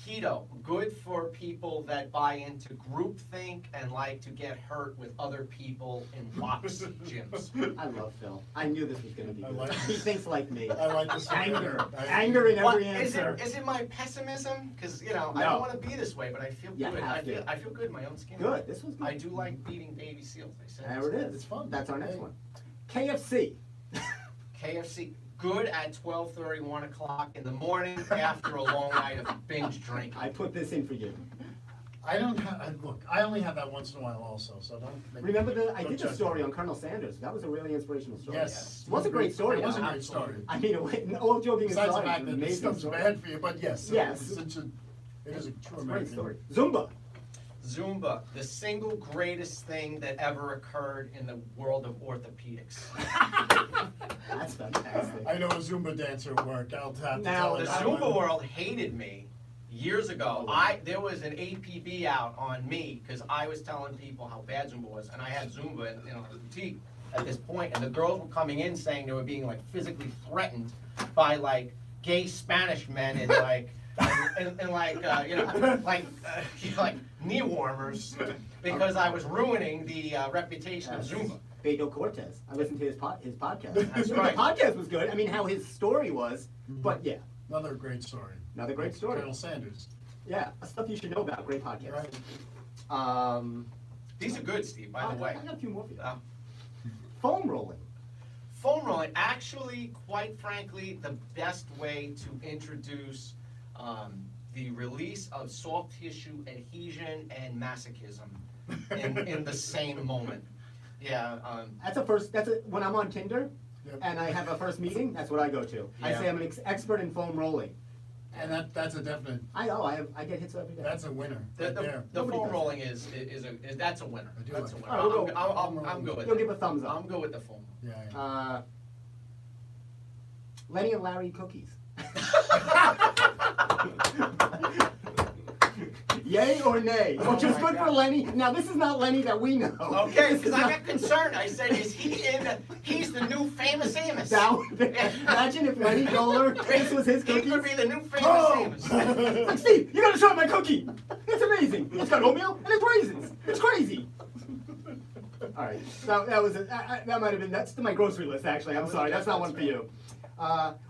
Keto, good for people that buy into groupthink and like to get hurt with other people in box gyms.
I love Phil. I knew this was going to be
I
good.
like
He
this.
thinks like me.
I like this one.
Anger.
I-
Anger in
What,
every answer.
is it my pessimism? Because I
No.
don't want to be this way, but I feel
You
good.
have to.
I feel good in my own skin.
Good. This was good.
I do like beating baby seals. I said
There it is.
It's fun.
That's our next
Hey.
one. KFC.
KFC, good at 12:30, 1 o'clock in the morning after a long night of binge drinking.
I put this in for you.
I don't have, look, I only have that once in a while also, so don't. make-
Remember I
don't
did the
judge
story
me.
on Colonel Sanders. That was a really inspirational story.
Yes.
It was a great story.
It was a
though.
great story.
I mean, all joking
Besides the
aside,
fact
it's
that
an
this
amazing
stuff's
story.
bad for you, but yes.
Yes.
It is a true
It's a great
American.
story. Zumba.
Zumba, the single greatest thing that ever occurred in the world of orthopedics.
That's fantastic.
I know a Zumba dancer at work. I'll have to
Now,
tell
The
her that
Zumba
one.
world hated me years ago.
Oh, wow.
There was an APB out on me because I was telling people how bad Zumba was, and I had Zumba in the boutique at this point, and the girls were coming in saying they were being like physically threatened by like gay Spanish men and like and like like knee warmers because I was ruining the reputation of Zumba.
Beto Cortez. I listened to his podcast.
That's
The
right.
podcast was good. I mean, how his story was, but yeah,
Another great story.
another great story.
Colonel Sanders.
Yeah, stuff you should know about. Great podcast.
Right.
These are good, Steve, by the way.
I got a few more for you.
Uh,
Foam rolling.
Foam rolling, actually, quite frankly, the best way to introduce the release of soft tissue adhesion and masochism in the same moment. Yeah,
When I'm on Tinder
Yep.
and I have a first meeting, that's what I go to. I
Yeah.
say I'm an expert in foam rolling.
And that's a definite,
I get hits every day.
that's a winner
the,
right
the,
there.
the
Nobody
foam
does
rolling is that's a winner.
I do
That's a
like
winner.
it. All right, we'll go.
I'm good with
You'll
it.
give a thumbs up.
I'm good with the foam.
Yeah.
Lenny and Larry cookies. Yay or nay?
Oh
Or just
my
good for
God.
Lenny? Now, this is not Lenny that we know.
Okay,
This
because
is
I
not-
got concerned. I said, he's the new famous Amos.
Imagine if Lenny Kohler, this was his
He
cookies.
could be the new famous
Oh!
Amos.
Like, Steve, you gotta try my cookie. It's amazing. It's got oatmeal and it's raisins. It's crazy. All right, that might have been, that's my grocery list, actually. I'm sorry, that's not one for you.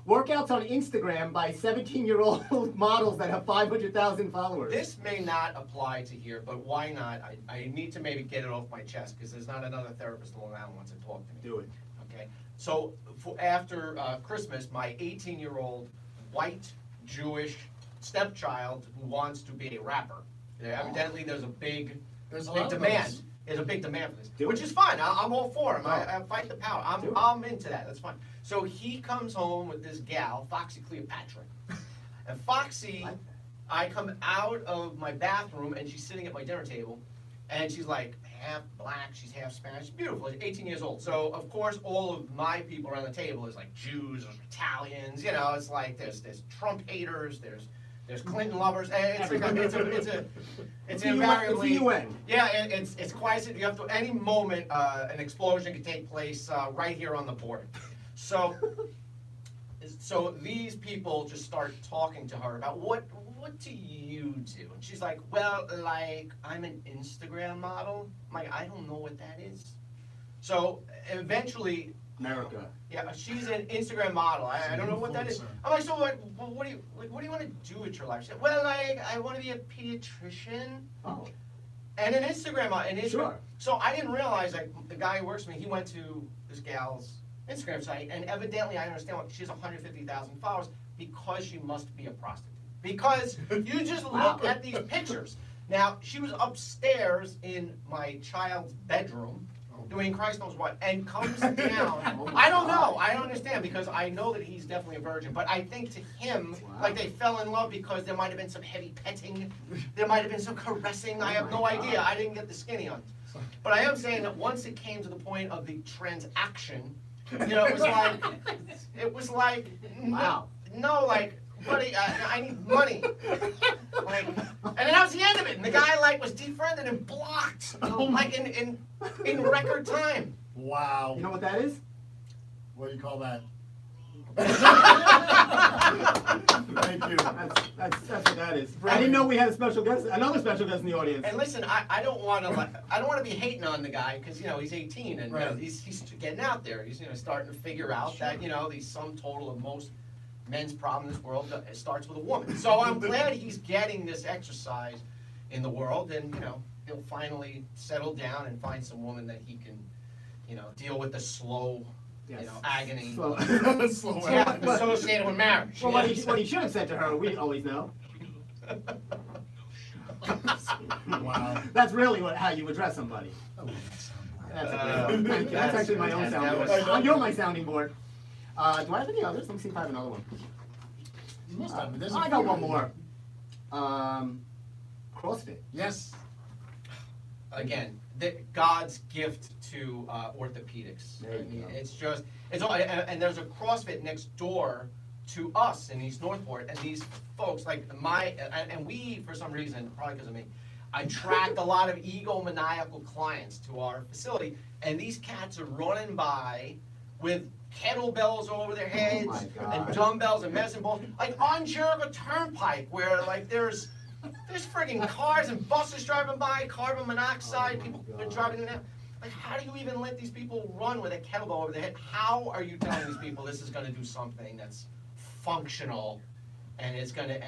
Workouts on Instagram by 17-year-old models that have 500,000 followers.
This may not apply to here, but why not? I need to maybe get it off my chest because there's not another therapist in Long Island wants to talk to me.
Do it.
Okay, so after Christmas, my 18-year-old white Jewish stepchild who wants to be a rapper. Evidently, there's a big
There's a lot of
demand.
those.
There's a big demand for this,
Do
which
it.
is fine. I'm all for him. I
Oh.
fight the power.
Do it.
I'm into that. That's fine. So he comes home with this gal, Foxy Cleopatra, and Foxy,
Like
I come out of my bathroom and she's sitting at my dinner table, and she's like half black, she's half Spanish. Beautiful, she's 18 years old. So, of course, all of my people around the table is like Jews or Italians, you know, it's like there's Trump haters, there's Clinton lovers, and it's invariably,
It's a UN.
yeah, it's quite, you have to, any moment, an explosion could take place right here on the border. So these people just start talking to her about what do you do? And she's like, well, like, I'm an Instagram model. I'm like, I don't know what that is. So eventually,
America.
yeah, she's an Instagram model. I don't know what that is.
Influencer.
I'm like, so like, well, what do you want to do with your life? She said, well, like, I want to be a pediatrician
Oh,
and an Instagram model. And Instagram.
Sure.
So I didn't realize, like, the guy who works for me, he went to this gal's Instagram site, and evidently I understand what she has 150,000 followers because she must be a prostitute. Because you just
Wow.
look at these pictures. Now, she was upstairs in my child's bedroom doing Christ knows what, and comes down. I don't know. I don't understand because I know that he's definitely a virgin. But I think to him,
Wow.
like they fell in love because there might have been some heavy petting, there might have been some caressing. I have
Oh
no
my
idea.
God.
I didn't get the skinny on it. But I am saying that once it came to the point of the transaction, you know, it was like,
Wow.
no, like, buddy, I need money. Like, and then that was the end of it. And the guy like was defriended and blocked, like in record time.
Wow.
you know what that is?
What do you call that? Thank you.
That's what that is. I didn't know we had a special guest, another special guest in the audience.
And listen, I don't want to be hating on the guy because you know he's 18 and you know,
Right.
he's getting out there. He's starting to figure out that you know the sum total of most men's problem in this world starts with a woman. So I'm glad he's getting this exercise in the world, and you know he'll finally settle down and find some woman that he can, you know, deal with the slow,
Yes.
you know, agony.
So,
Slow
Yeah,
down.
associated with marriage.
well, what he should have said to her, we always know.
Wow.
That's really how you address somebody.
Oh, that sound like-
That's a great one. Thank you. That's actually my own
that
soundboard.
was-
You're my sounding board. Do I have any others? Let me see if I have another one.
You must have, but there's a
I got
few.
one more. CrossFit.
Yes.
Again, God's gift to orthopedics.
There you
I mean,
go.
it's all, and there's a CrossFit next door to us in East Northport, and these folks like and we for some reason, probably because of me, attract a lot of egomaniacal clients to our facility, and these cats are running by with kettlebells over their heads
my God.
and dumbbells and medicine balls, like on Jericho Turnpike, where like there's friggin' cars and buses driving by, carbon monoxide,
Oh my
people
God.
driving in and out. Like, how do you even let these people run with a kettlebell over their head? How are you telling these people this is gonna do something that's functional and is gonna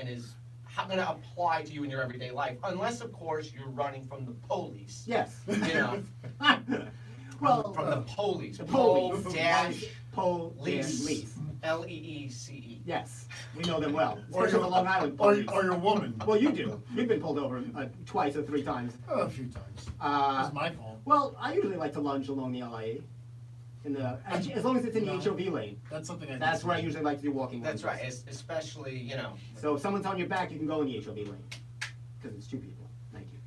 apply to you in your everyday life? Unless, of course, you're running from the police.
Yes.
You know,
Well,
from the police.
the police.
Police.
Police.
Lease.
Yes, we know them well.
Or
Especially the Long Island
Or,
police.
or your woman.
Well, you do. You've been pulled over twice or three times.
A few times.
Uh,
It's my fault.
well, I usually like to lunge along the LIE. As long as it's in the
No.
HOV lane.
That's something I.
That's
did
where I
say.
usually like to do walking.
That's
lunges.
right, especially, you know.
So if someone's on your back, you can go in the HOV lane. Because it's two people. Thank you.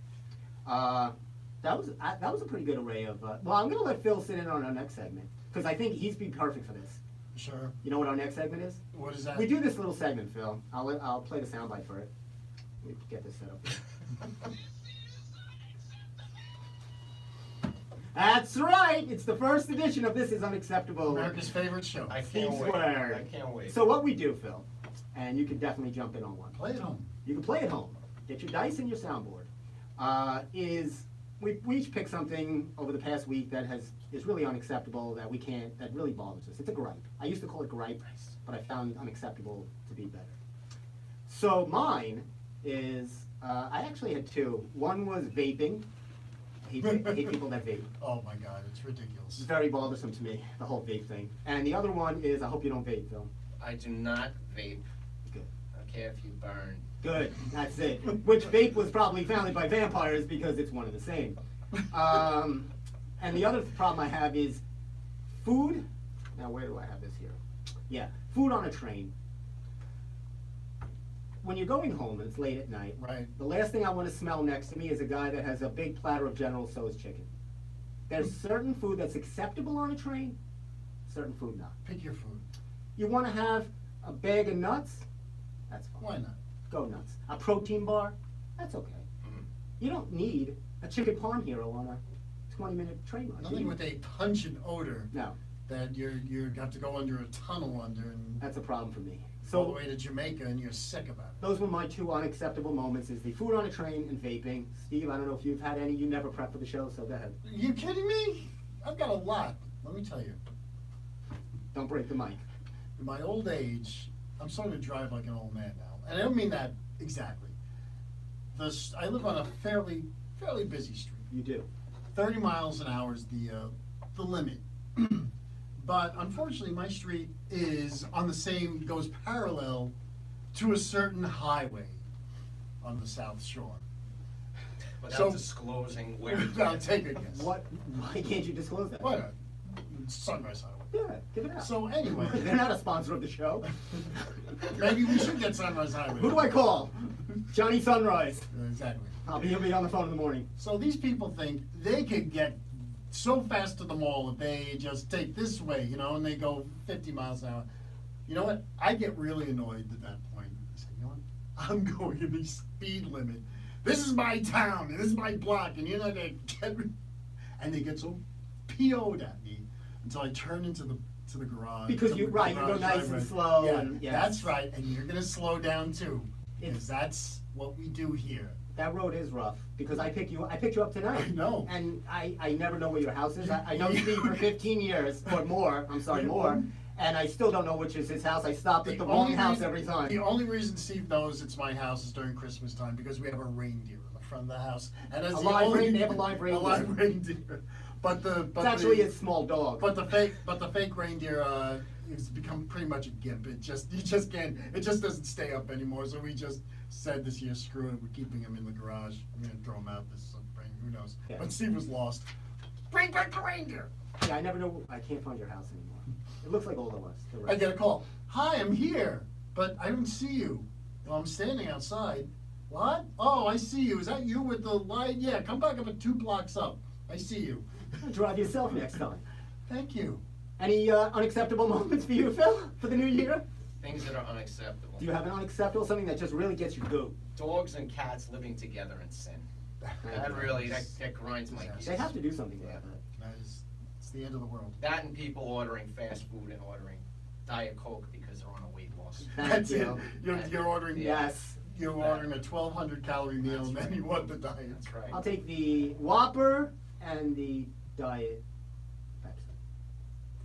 That was a pretty good array of. Well, I'm going to let Phil sit in on our next segment. Because I think he's be perfect for this.
Sure.
You know what our next segment is?
What is that?
We do this little segment, Phil. I'll play the soundbite for it. Let me get this set up. That's right. It's the first edition of This Is Unacceptable.
America's favorite show.
I
Steve
can't wait.
Squared.
I can't wait.
So what we do, Phil, and you can definitely jump in on one.
Play at home.
You can play at home. Get your dice and your soundboard. Is we each pick something over the past week that is really unacceptable that really bothers us. It's a gripe. I used to call it gripe, but I found unacceptable to be better. So mine is I actually had two. One was vaping. I hate people that vape.
Oh my God, it's ridiculous.
It's very bothersome to me, the whole vape thing. And the other one is I hope you don't vape, Phil.
I do not vape.
Good.
I don't care if you burn.
Good, that's it. Which vape was probably founded by vampires because it's one and the same. And the other problem I have is food. Now, where do I have this here? Yeah, food on a train. When you're going home and it's late at night,
Right.
the last thing I want to smell next to me is a guy that has a big platter of General Tso's chicken. There's certain food that's acceptable on a train, certain food not.
Pick your food.
You want to have a bag of nuts? That's fine.
Why not?
Go nuts. A protein bar? That's okay.
Mhm.
You don't need a chicken parm hero on a 20-minute train ride.
Nothing with a pungent odor
No,
that you have to go under a tunnel under and
that's a problem for me.
all the
So
way to Jamaica and you're sick about it.
those were my two unacceptable moments: is the food on a train and vaping. Steve, I don't know if you've had any. You never prep for the show, so go ahead.
You kidding me? I've got a lot. Let me tell you.
Don't break the mic.
In my old age, I'm starting to drive like an old man now, and I don't mean that exactly. I live on a fairly busy street.
You do.
30 miles an hour is the limit. But unfortunately, my street goes parallel to a certain highway on the South Shore.
Without
So-
disclosing where.
I'll take a guess.
What? Why can't you disclose that?
Why not? Sunrise Highway.
Yeah, give it out.
So anyway,
They're not a sponsor of the show.
maybe we should get Sunrise Highway.
Who do I call? Johnny Sunrise.
Exactly.
He'll be on the phone in the morning.
So these people think they could get so fast to the mall if they just take this way, and they go 50 miles an hour. You know what? I get really annoyed at that point. I say, you know what? I'm going in the speed limit. This is my town, and this is my block, and you're not gonna get me. And they get so PO'd at me until I turn into the garage.
Because
to
you
the
right, you go
garage
nice
driveway.
and slow.
Yeah,
And, yes.
that's right, and you're gonna slow down too, because
It's-
that's what we do here.
That road is rough because I picked you up tonight.
I know.
And I never know where your house is. I know Steve for 15 years or more. I'm sorry, more. And I still don't know which is his house. I stopped at the wrong
only
house
reason-
every time.
The only reason Steve knows it's my house is during Christmas time because we have a reindeer in the front of the house, and that's
A
the
live
only
rein- they have a live
A live reindeer. But
It's actually a small dog.
But the fake reindeer has become pretty much a gimp. It just doesn't stay up anymore. So we just said this year, screw it, we're keeping him in the garage. I'm gonna throw him out this spring. Who knows?
Yeah.
But Steve was lost. Bring back the reindeer.
Yeah, I never know. I can't find your house anymore. It looks like all of us. the
I
rest.
get a call. Hi, I'm here, but I don't see you. Well, I'm standing outside. What? Oh, I see you. Is that you with the light? Yeah, come back up 2 blocks up. I see you.
Drive yourself next time.
Thank you.
Any unacceptable moments for you, Phil, for the new year?
Things that are unacceptable.
Do you have an unacceptable, something that just really gets you goat?
Dogs and cats living together in sin. That really, that grinds my gears.
They have to do something about that.
It's the end of the world.
That and people ordering fast food and ordering Diet Coke because they're on a weight loss.
Thank
That's
you.
it. You're ordering.
Yes.
You're ordering a 1,200 calorie meal, and then you want the diet.
That's right.
I'll take the Whopper and the Diet Pepsi.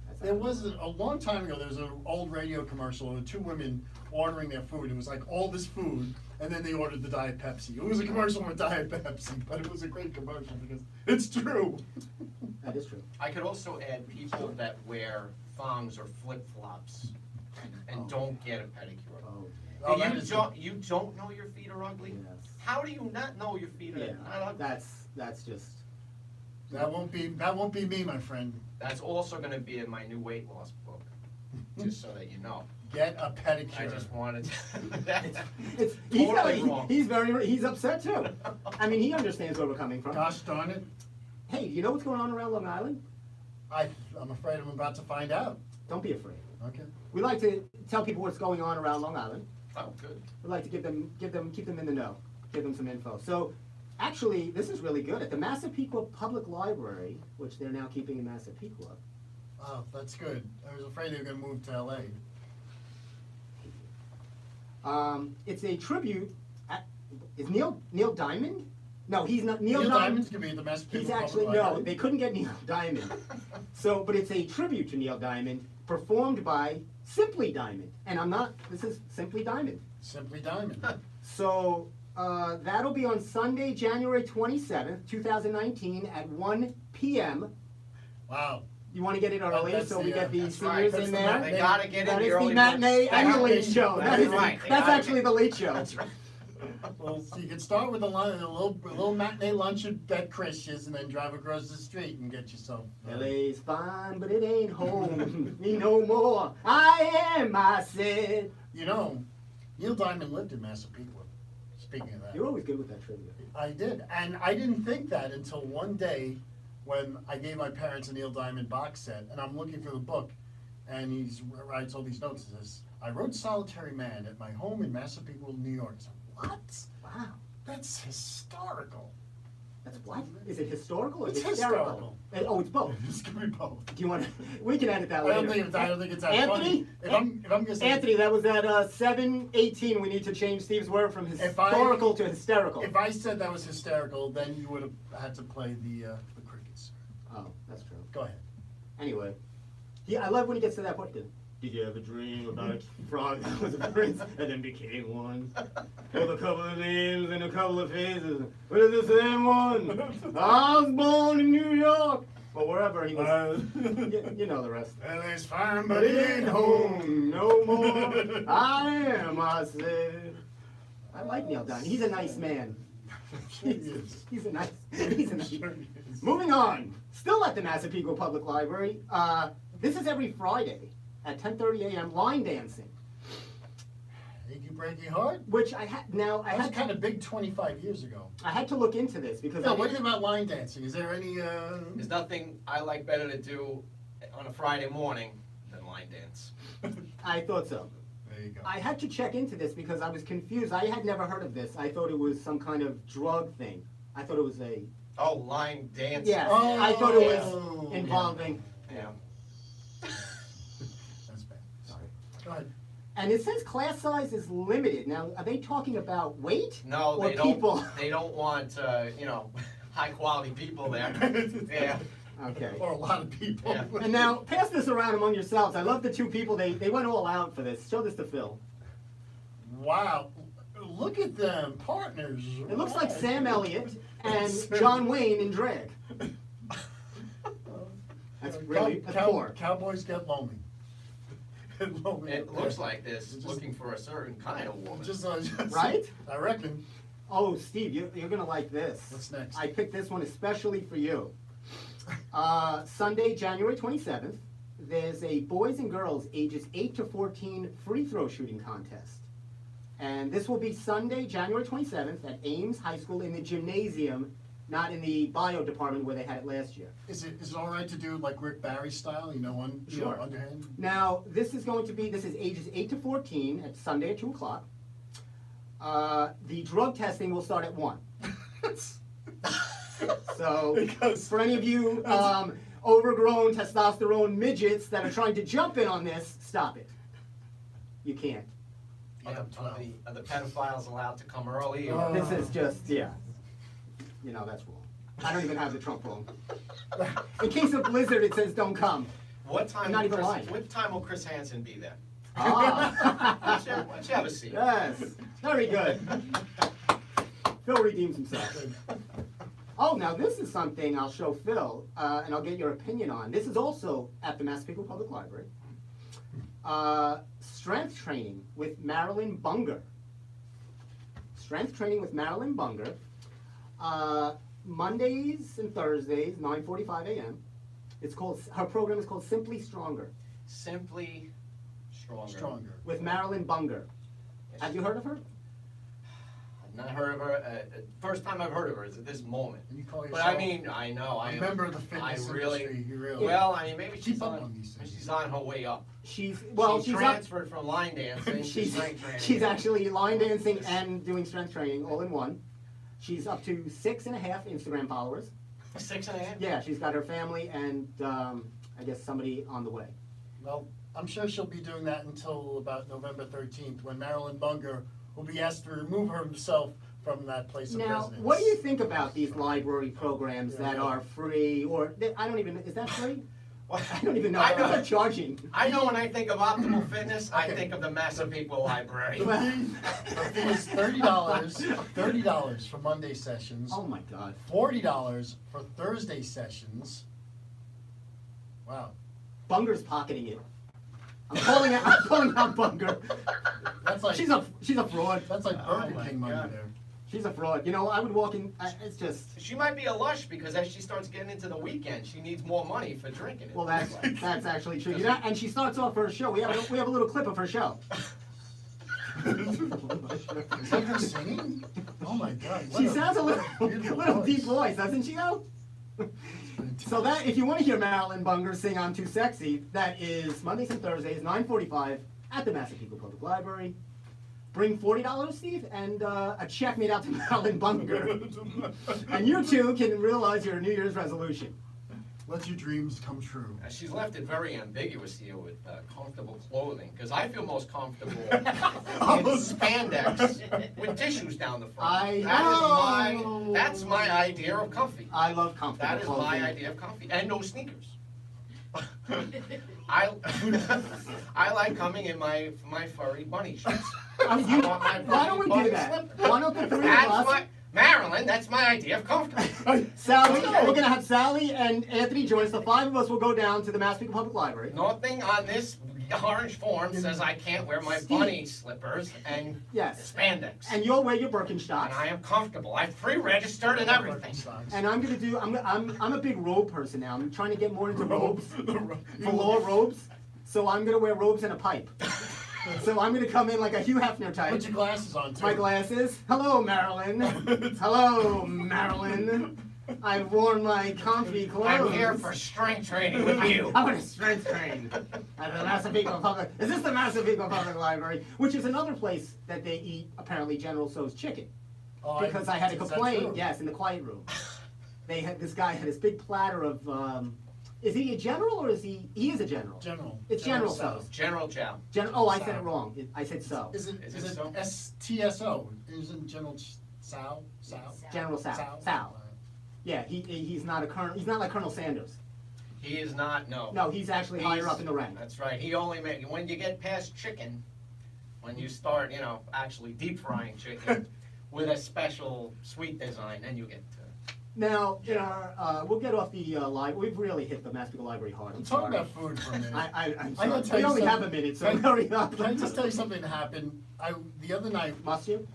That's
There was a long time ago. There was an old radio commercial with 2 women ordering their food. It was like all this food, and then they ordered the Diet Pepsi. It was a commercial with Diet Pepsi, but it was a great commercial because it's true.
That is true.
I could also add people that wear thongs or flip-flops and don't get a pedicure.
Oh,
Oh,
And
that
you
is-
don't know your feet are ugly?
yes.
How do you not know your feet
Yeah,
are not ugly?
that's just.
That won't be me, my friend.
That's also gonna be in my new weight loss book, just so that you know.
Get a pedicure.
I just wanted to.
It's
Totally wrong.
he's upset too. I mean, he understands where we're coming from.
Gosh darn it!
Hey, you know what's going on around Long Island?
I'm afraid I'm about to find out.
Don't be afraid.
Okay.
We like to tell people what's going on around Long Island.
Oh, good.
We like to keep them in the know, give them some info. So, actually, this is really good. At the Massapequa Public Library, which they're now keeping in Massapequa.
Oh, that's good. I was afraid they were gonna move to LA.
It's a tribute. Is Neil Diamond? No, he's not.
Neil
Diamond.
Diamond's gonna be at the Massapequa
He's
Public
actually, no,
Library.
they couldn't get Neil Diamond. So, but it's a tribute to Neil Diamond performed by Simply Diamond. And this is Simply Diamond.
Simply Diamond.
So, that'll be on Sunday, January 27th, 2019 at 1 p.m.
Wow.
You want to get it early
that's
so we
the,
get the
That's
seniors
right.
in
That's
there?
the They gotta get
That
in
is
the
the
early
matinee
birds.
and the
They
late
gotta
show.
get-
That is
right. They
that's
gotta
actually
get-
the late show.
That's right.
Well, so you can start with a little matinee lunch at Chris's and then drive across the street and get yourself.
LA's fine, but it ain't home. Me no more. I am, I said.
You know, Neil Diamond lived in Massapequa. Speaking of that.
You're always good with that trivia.
I did, and I didn't think that until one day when I gave my parents a Neil Diamond box set, and I'm looking for the book, and he writes all these notes and says, I wrote Solitary Man at my home in Massapequa, New York. So, what?
Wow.
That's historical.
That's what? Is it historical or
It's
hysterical?
historical.
Oh, it's both.
This could be both.
Do you want to? We can edit that
I
later.
don't think it's that
Anthony?
funny. If I'm gonna say,
Anthony, that was at 7:18. We need to change Steve's word from historical to hysterical.
if I said that was hysterical, then you would have had to play the crickets.
Oh, that's true.
Go ahead.
Anyway, I love when he gets to that point. Did you ever dream about a frog that was a prince and then became one? With a couple of names and a couple of faces. But it's the same one. I was born in New York. Or wherever he was. You know the rest.
Well, it's fine,
But he ain't home no more. I am, I said. I like Neil Diamond. He's a nice man.
Sure he is.
He's a nice.
Sure he is.
Moving on. Still at the Massapequa Public Library. This is every Friday at 10:30 a.m. line dancing,
Achy breaky heart?
which I had. Now I
That was
had
kind of big 25 years ago.
I had to look into this because
Phil,
I
what do you
didn't-
think about line dancing? Is there any,
There's nothing I like better to do on a Friday morning than line dance.
I thought so.
There you go.
I had to check into this because I was confused. I had never heard of this. I thought it was some kind of drug thing. I thought it was a
Oh, line dance.
yeah.
Oh,
I thought it was
yeah.
involving.
Yeah.
That's bad.
Sorry.
Go ahead.
And it says class size is limited. Now, are they talking about weight?
No,
or
they don't.
people?
They don't want high quality people there. Yeah.
Okay.
Or a lot of people.
Yeah.
And now, pass this around among yourselves. I love the two people. They went all out for this. Show this to Phil.
Wow. Look at them, partners.
It looks like
Right.
Sam Elliott and John Wayne in drag. That's really that's poor.
Cowboys get lonely. Lonely
It
up
looks
there.
like this,
Just-
looking for a certain kind of woman.
Just,
Right?
I reckon.
Oh, Steve, you're gonna like this.
What's next?
I picked this one especially for you. Sunday, January 27th, there's a boys and girls ages 8 to 14 free throw shooting contest. And this will be Sunday, January 27th at Ames High School in the gymnasium, not in the bio department where they had it last year.
Is it all right to do like Rick Barry style?
Sure.
Underhand.
Now, this is ages 8 to 14 at Sunday at 2 o'clock. The drug testing will start at 1. So,
Because-
for any of you overgrown testosterone midgets that are trying to jump in on this, stop it. You can't.
Yeah,
I'm 12.
are the pedophiles allowed to come early?
Oh.
Or?
This is just, yeah. That's wrong. I don't even have the Trump phone. In case of blizzard, it says don't come.
What time?
I'm not
will
even
Chris,
lying.
What time will Chris Hansen be there?
Ah.
Why don't you have a seat?
Yes, very good. Phil redeems himself. Oh, now this is something I'll show Phil, and I'll get your opinion on. This is also at the Massapequa Public Library. Strength training with Marilyn Bunger. Strength training with Marilyn Bunger. Mondays and Thursdays, 9:45 a.m. Her program is called Simply Stronger
Simply stronger.
with Marilyn Bunger. Have you heard of her?
I've not heard of her. First time I've heard of her is at this moment.
And you call
But
yourself
I mean, I know. I
a
am-
member of the fitness
I really,
industry. You really.
Well, I mean, maybe
Keep
she's
up
on.
on these things.
She's on her way up.
She
she transferred from line dancing to
she's
strength training.
she's actually line dancing and doing strength training all in one. She's up to 6.5 Instagram followers.
6.5.
Yeah, she's got her family and I guess somebody on the way.
Well, I'm sure she'll be doing that until about November 13th, when Marilyn Bunger will be asked to remove herself from that place of
Now,
residence.
what do you think about these library programs that
Yeah.
are free or I don't even is that free?
Well,
I don't even know.
I know.
They're charging.
I know when I think of optimal fitness, I
Okay.
think of the Massapequa Library.
The fee is $30 for Monday sessions,
Oh my God.
$40 for Thursday sessions. Wow,
Bunger's pocketing it. I'm calling out Bunger.
that's like
She's a fraud.
that's like
Oh
Burger
my
King money
God.
there.
She's a fraud. I would walk in. It's just.
She might be a lush because as she starts getting into the weekend, she needs more money for drinking it.
Well, that's actually true. And she starts off her show. We have a little clip of her show.
Is that her singing? Oh my God! what
She
a
sounds a
beautiful
little
voice.
deep voice, doesn't she? Though. So that, if you want to hear Marilyn Bunger sing "I'm Too Sexy," that is Mondays and Thursdays, 9:45 at the Massapequa Public Library. Bring $40, Steve, and a check made out to Marilyn Bunger, and you too can realize your New Year's resolution.
Let your dreams come true.
She's left it very ambiguous here with comfortable clothing, because I feel most comfortable in spandex with tissues down the front. That's my idea of comfy.
I love comfortable
That is
clothing.
my idea of comfy, and no sneakers. I like coming in my furry bunny shorts.
Why don't we do that? Why don't the three of us?
Marilyn, that's my idea of comfortable.
Sally, we're gonna have Sally and Anthony join us. The five of us will go down to the Massapequa Public Library.
Nothing on this orange form says I can't wear my
Steve.
bunny slippers and
Yes.
spandex.
And you'll wear your
And
Birkenstocks.
I am comfortable. I've pre-registered and everything.
And I'm gonna do. I'm a big robe person now. I'm trying to get more into robes, velour robes. So I'm gonna wear robes and a pipe. So I'm gonna come in like a Hugh Hefner type.
Put your glasses on too.
My glasses. Hello, Marilyn. Hello, Marilyn. I've worn my comfy clothes.
I'm here for strength training with you.
I'm gonna strength train at the Massapequa Public. Is this the Massapequa Public Library? Which is another place that they eat apparently General Tso's chicken.
Oh,
Because I had to
is that
complain.
true?
Yes, in the quiet room. This guy had this big platter of. Is he a general or is he? He is a general.
General.
It's General
Tso.
Tso's.
General Chow.
Oh, I said it wrong. I said so.
Is it
Is it so?
STSO? Isn't General Tsao?
General Sal. Sal. Yeah, he's not a colonel. He's not like Colonel Sanders.
He is not, no.
No, he's actually higher up in the rank.
That's right. He only made, when you get past chicken, when you start, actually deep frying chicken with a special sweet design, then you get
Now, in our, we'll get off the library. We've really hit the Massapequa Library hard.
I'm
I'm
talking
sorry.
about food for a minute.
I'm
I
sorry.
gotta tell
We
you
only have a
something.
minute, so
Can-
hurry up.
Can I just tell you something that happened? The other night,
Must you?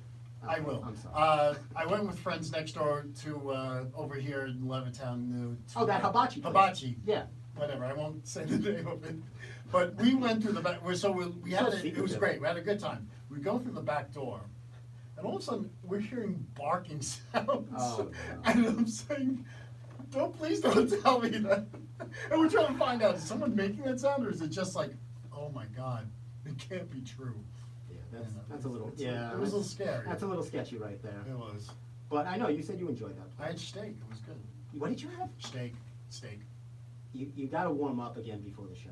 I will.
I'm sorry.
I went with friends next door to over here in Levittown.
Oh, that hibachi place.
Hibachi.
Yeah.
Whatever. I won't say the name of it. But we went through the back. So we had
So
it. It was
secretive.
great. We had a good time. We go through the back door, and all of a sudden we're hearing barking sounds.
Oh, no.
And I'm saying, please don't tell me that. And we're trying to find out, is someone making that sound, or is it just like, oh my God, it can't be true.
Yeah, that's a little.
It
Yeah.
was a little scary.
That's a little sketchy right there.
It was.
But I know you said you enjoyed that.
I had steak. It was good.
What did you have?
Steak.
You got to warm up again before the show.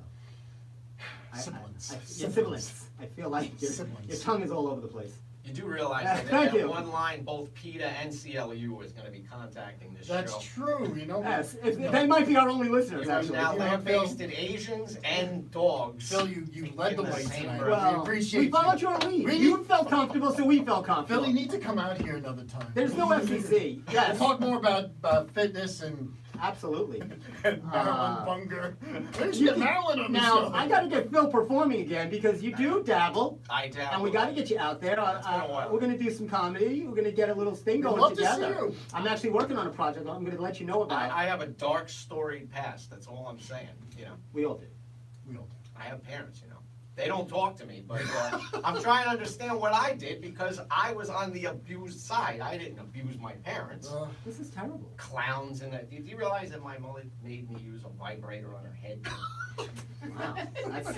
Sibilance.
Your sibilance. I feel like your
Sibilance.
tongue is all over the place.
You do realize that
Thank
at
you.
one line, both PETA and CLU is gonna be contacting this show.
That's true, you know.
Yes,
you know,
they might be our only listeners,
You have
actually.
now
You know,
lambasted Asians and dogs.
Phil, you led the
in
way
same
tonight.
breath.
Well,
we appreciate
we followed
you.
your lead.
We
You
need-
felt comfortable, so we felt comfortable.
Phil, you need to come out here another time.
There's no FCC. Yes,
We'll talk more about fitness and
absolutely.
Marilyn Bunger. We should
You-
get Marilyn on the show.
Now, I got to get Phil performing again because you do dabble,
I doubt.
and we got to get you out there.
It's been a while.
We're going to do some comedy. We're going to get a little thing
We'd
going
love to see
together.
you.
I'm actually working on a project. I'm going to let you know about.
I have a dark storied past, that's all I'm saying,
We all do.
We all
I have parents, They don't talk to me, but I'm trying to understand what I did because I was on the abused side. I didn't abuse my parents.
do.
This is terrible.
Clowns and that. Did you realize that my mother made me use a vibrator on her head?
Wow. That's,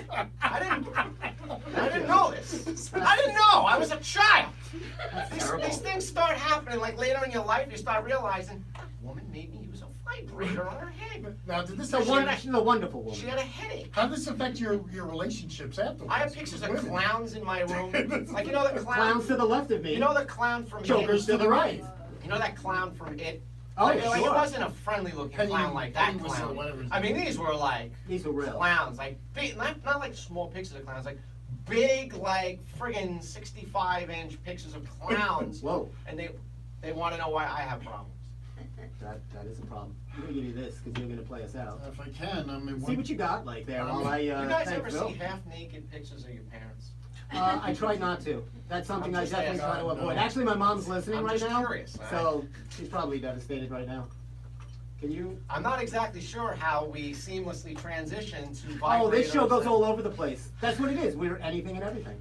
I didn't know this. I didn't know. I was a child.
that's
These
terrible.
things start happening like later in your life. You start realizing, that woman made me use a vibrator on her head.
Now, did this
She's
actually,
a wonderful woman.
She had a headache.
how did this affect your relationships afterwards?
I have pictures of
with women?
clowns in my room. Like the clown.
Clowns to the left of me.
You know the clown from
Jokers
It?
to the right.
You know that clown from It?
Oh,
like,
sure.
it wasn't a friendly looking
Penny-
clown like that
Penny Whistle,
clown.
whatever his
I mean,
name
these were like
These were real.
clowns, like big, not like small pictures of clowns, like big, like friggin' 65-inch pictures of clowns.
Whoa.
And they want to know why I have problems.
That is a problem. I'm gonna give you this because you're gonna play us out.
If I can, I mean,
See what you got like there while I
You guys
thank
ever
Phil.
see half-naked pictures of your parents?
I try not to. That's something
I'm
I
just
definitely try to
asking.
avoid. Actually, my mom's listening
I'm
right
just
now,
curious,
so she's probably devastated right now. Can you?
I'm not exactly sure how we seamlessly transition to vibrators.
Oh, this show goes
and-
all over the place. That's what it is. We're anything and everything.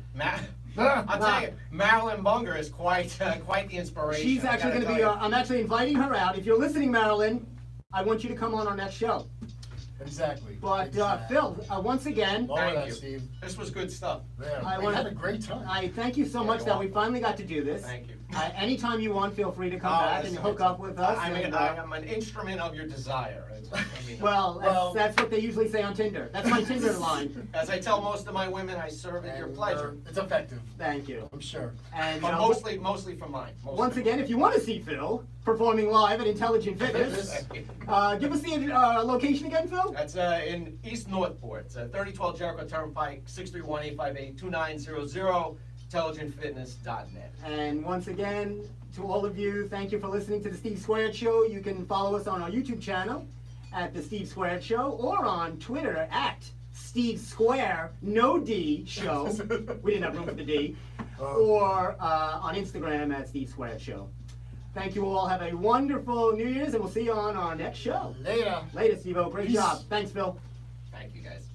I'll tell you, Marilyn Bunger is quite the inspiration.
She's
I
actually
gotta
going to be.
tell you.
I'm actually inviting her out. If you're listening, Marilyn, I want you to come on our next show.
Exactly.
But
Exactly.
Phil, once again,
Lower
Thank
that,
you.
Steve.
This was good stuff.
There.
I
We
wanna-
had a great time.
I thank you so
Yeah,
much
you're
that we
welcome.
finally got to do this.
Thank you.
Anytime you want, feel free to come
Oh,
back and
listen,
hook up with us.
I mean,
and,
I am an instrument of your desire. I mean,
well,
Well-
that's what they usually say on Tinder. That's my Tinder line.
as I tell most of my women, I serve at your
And,
pleasure.
It's effective,
Thank you.
I'm sure.
And
But mostly for mine. Mostly.
once again, if you want to see Phil performing live at Intelligent Fitness, give us the location again, Phil.
That's in East Northport. It's 3012 Jericho Turnpike, 631-858-2900, intelligentfitness.net.
And once again, to all of you, thank you for listening to the Steve Squared Show. You can follow us on our YouTube channel at the Steve Squared Show or on Twitter at Steve Square No D Show. We didn't have room for the D. Or on Instagram at Steve Squared Show. Thank you all. Have a wonderful New Year's, and we'll see you on our next show.
Later.
Later, Steve-O. Great
Peace.
job. Thanks, Phil.
Thank you, guys.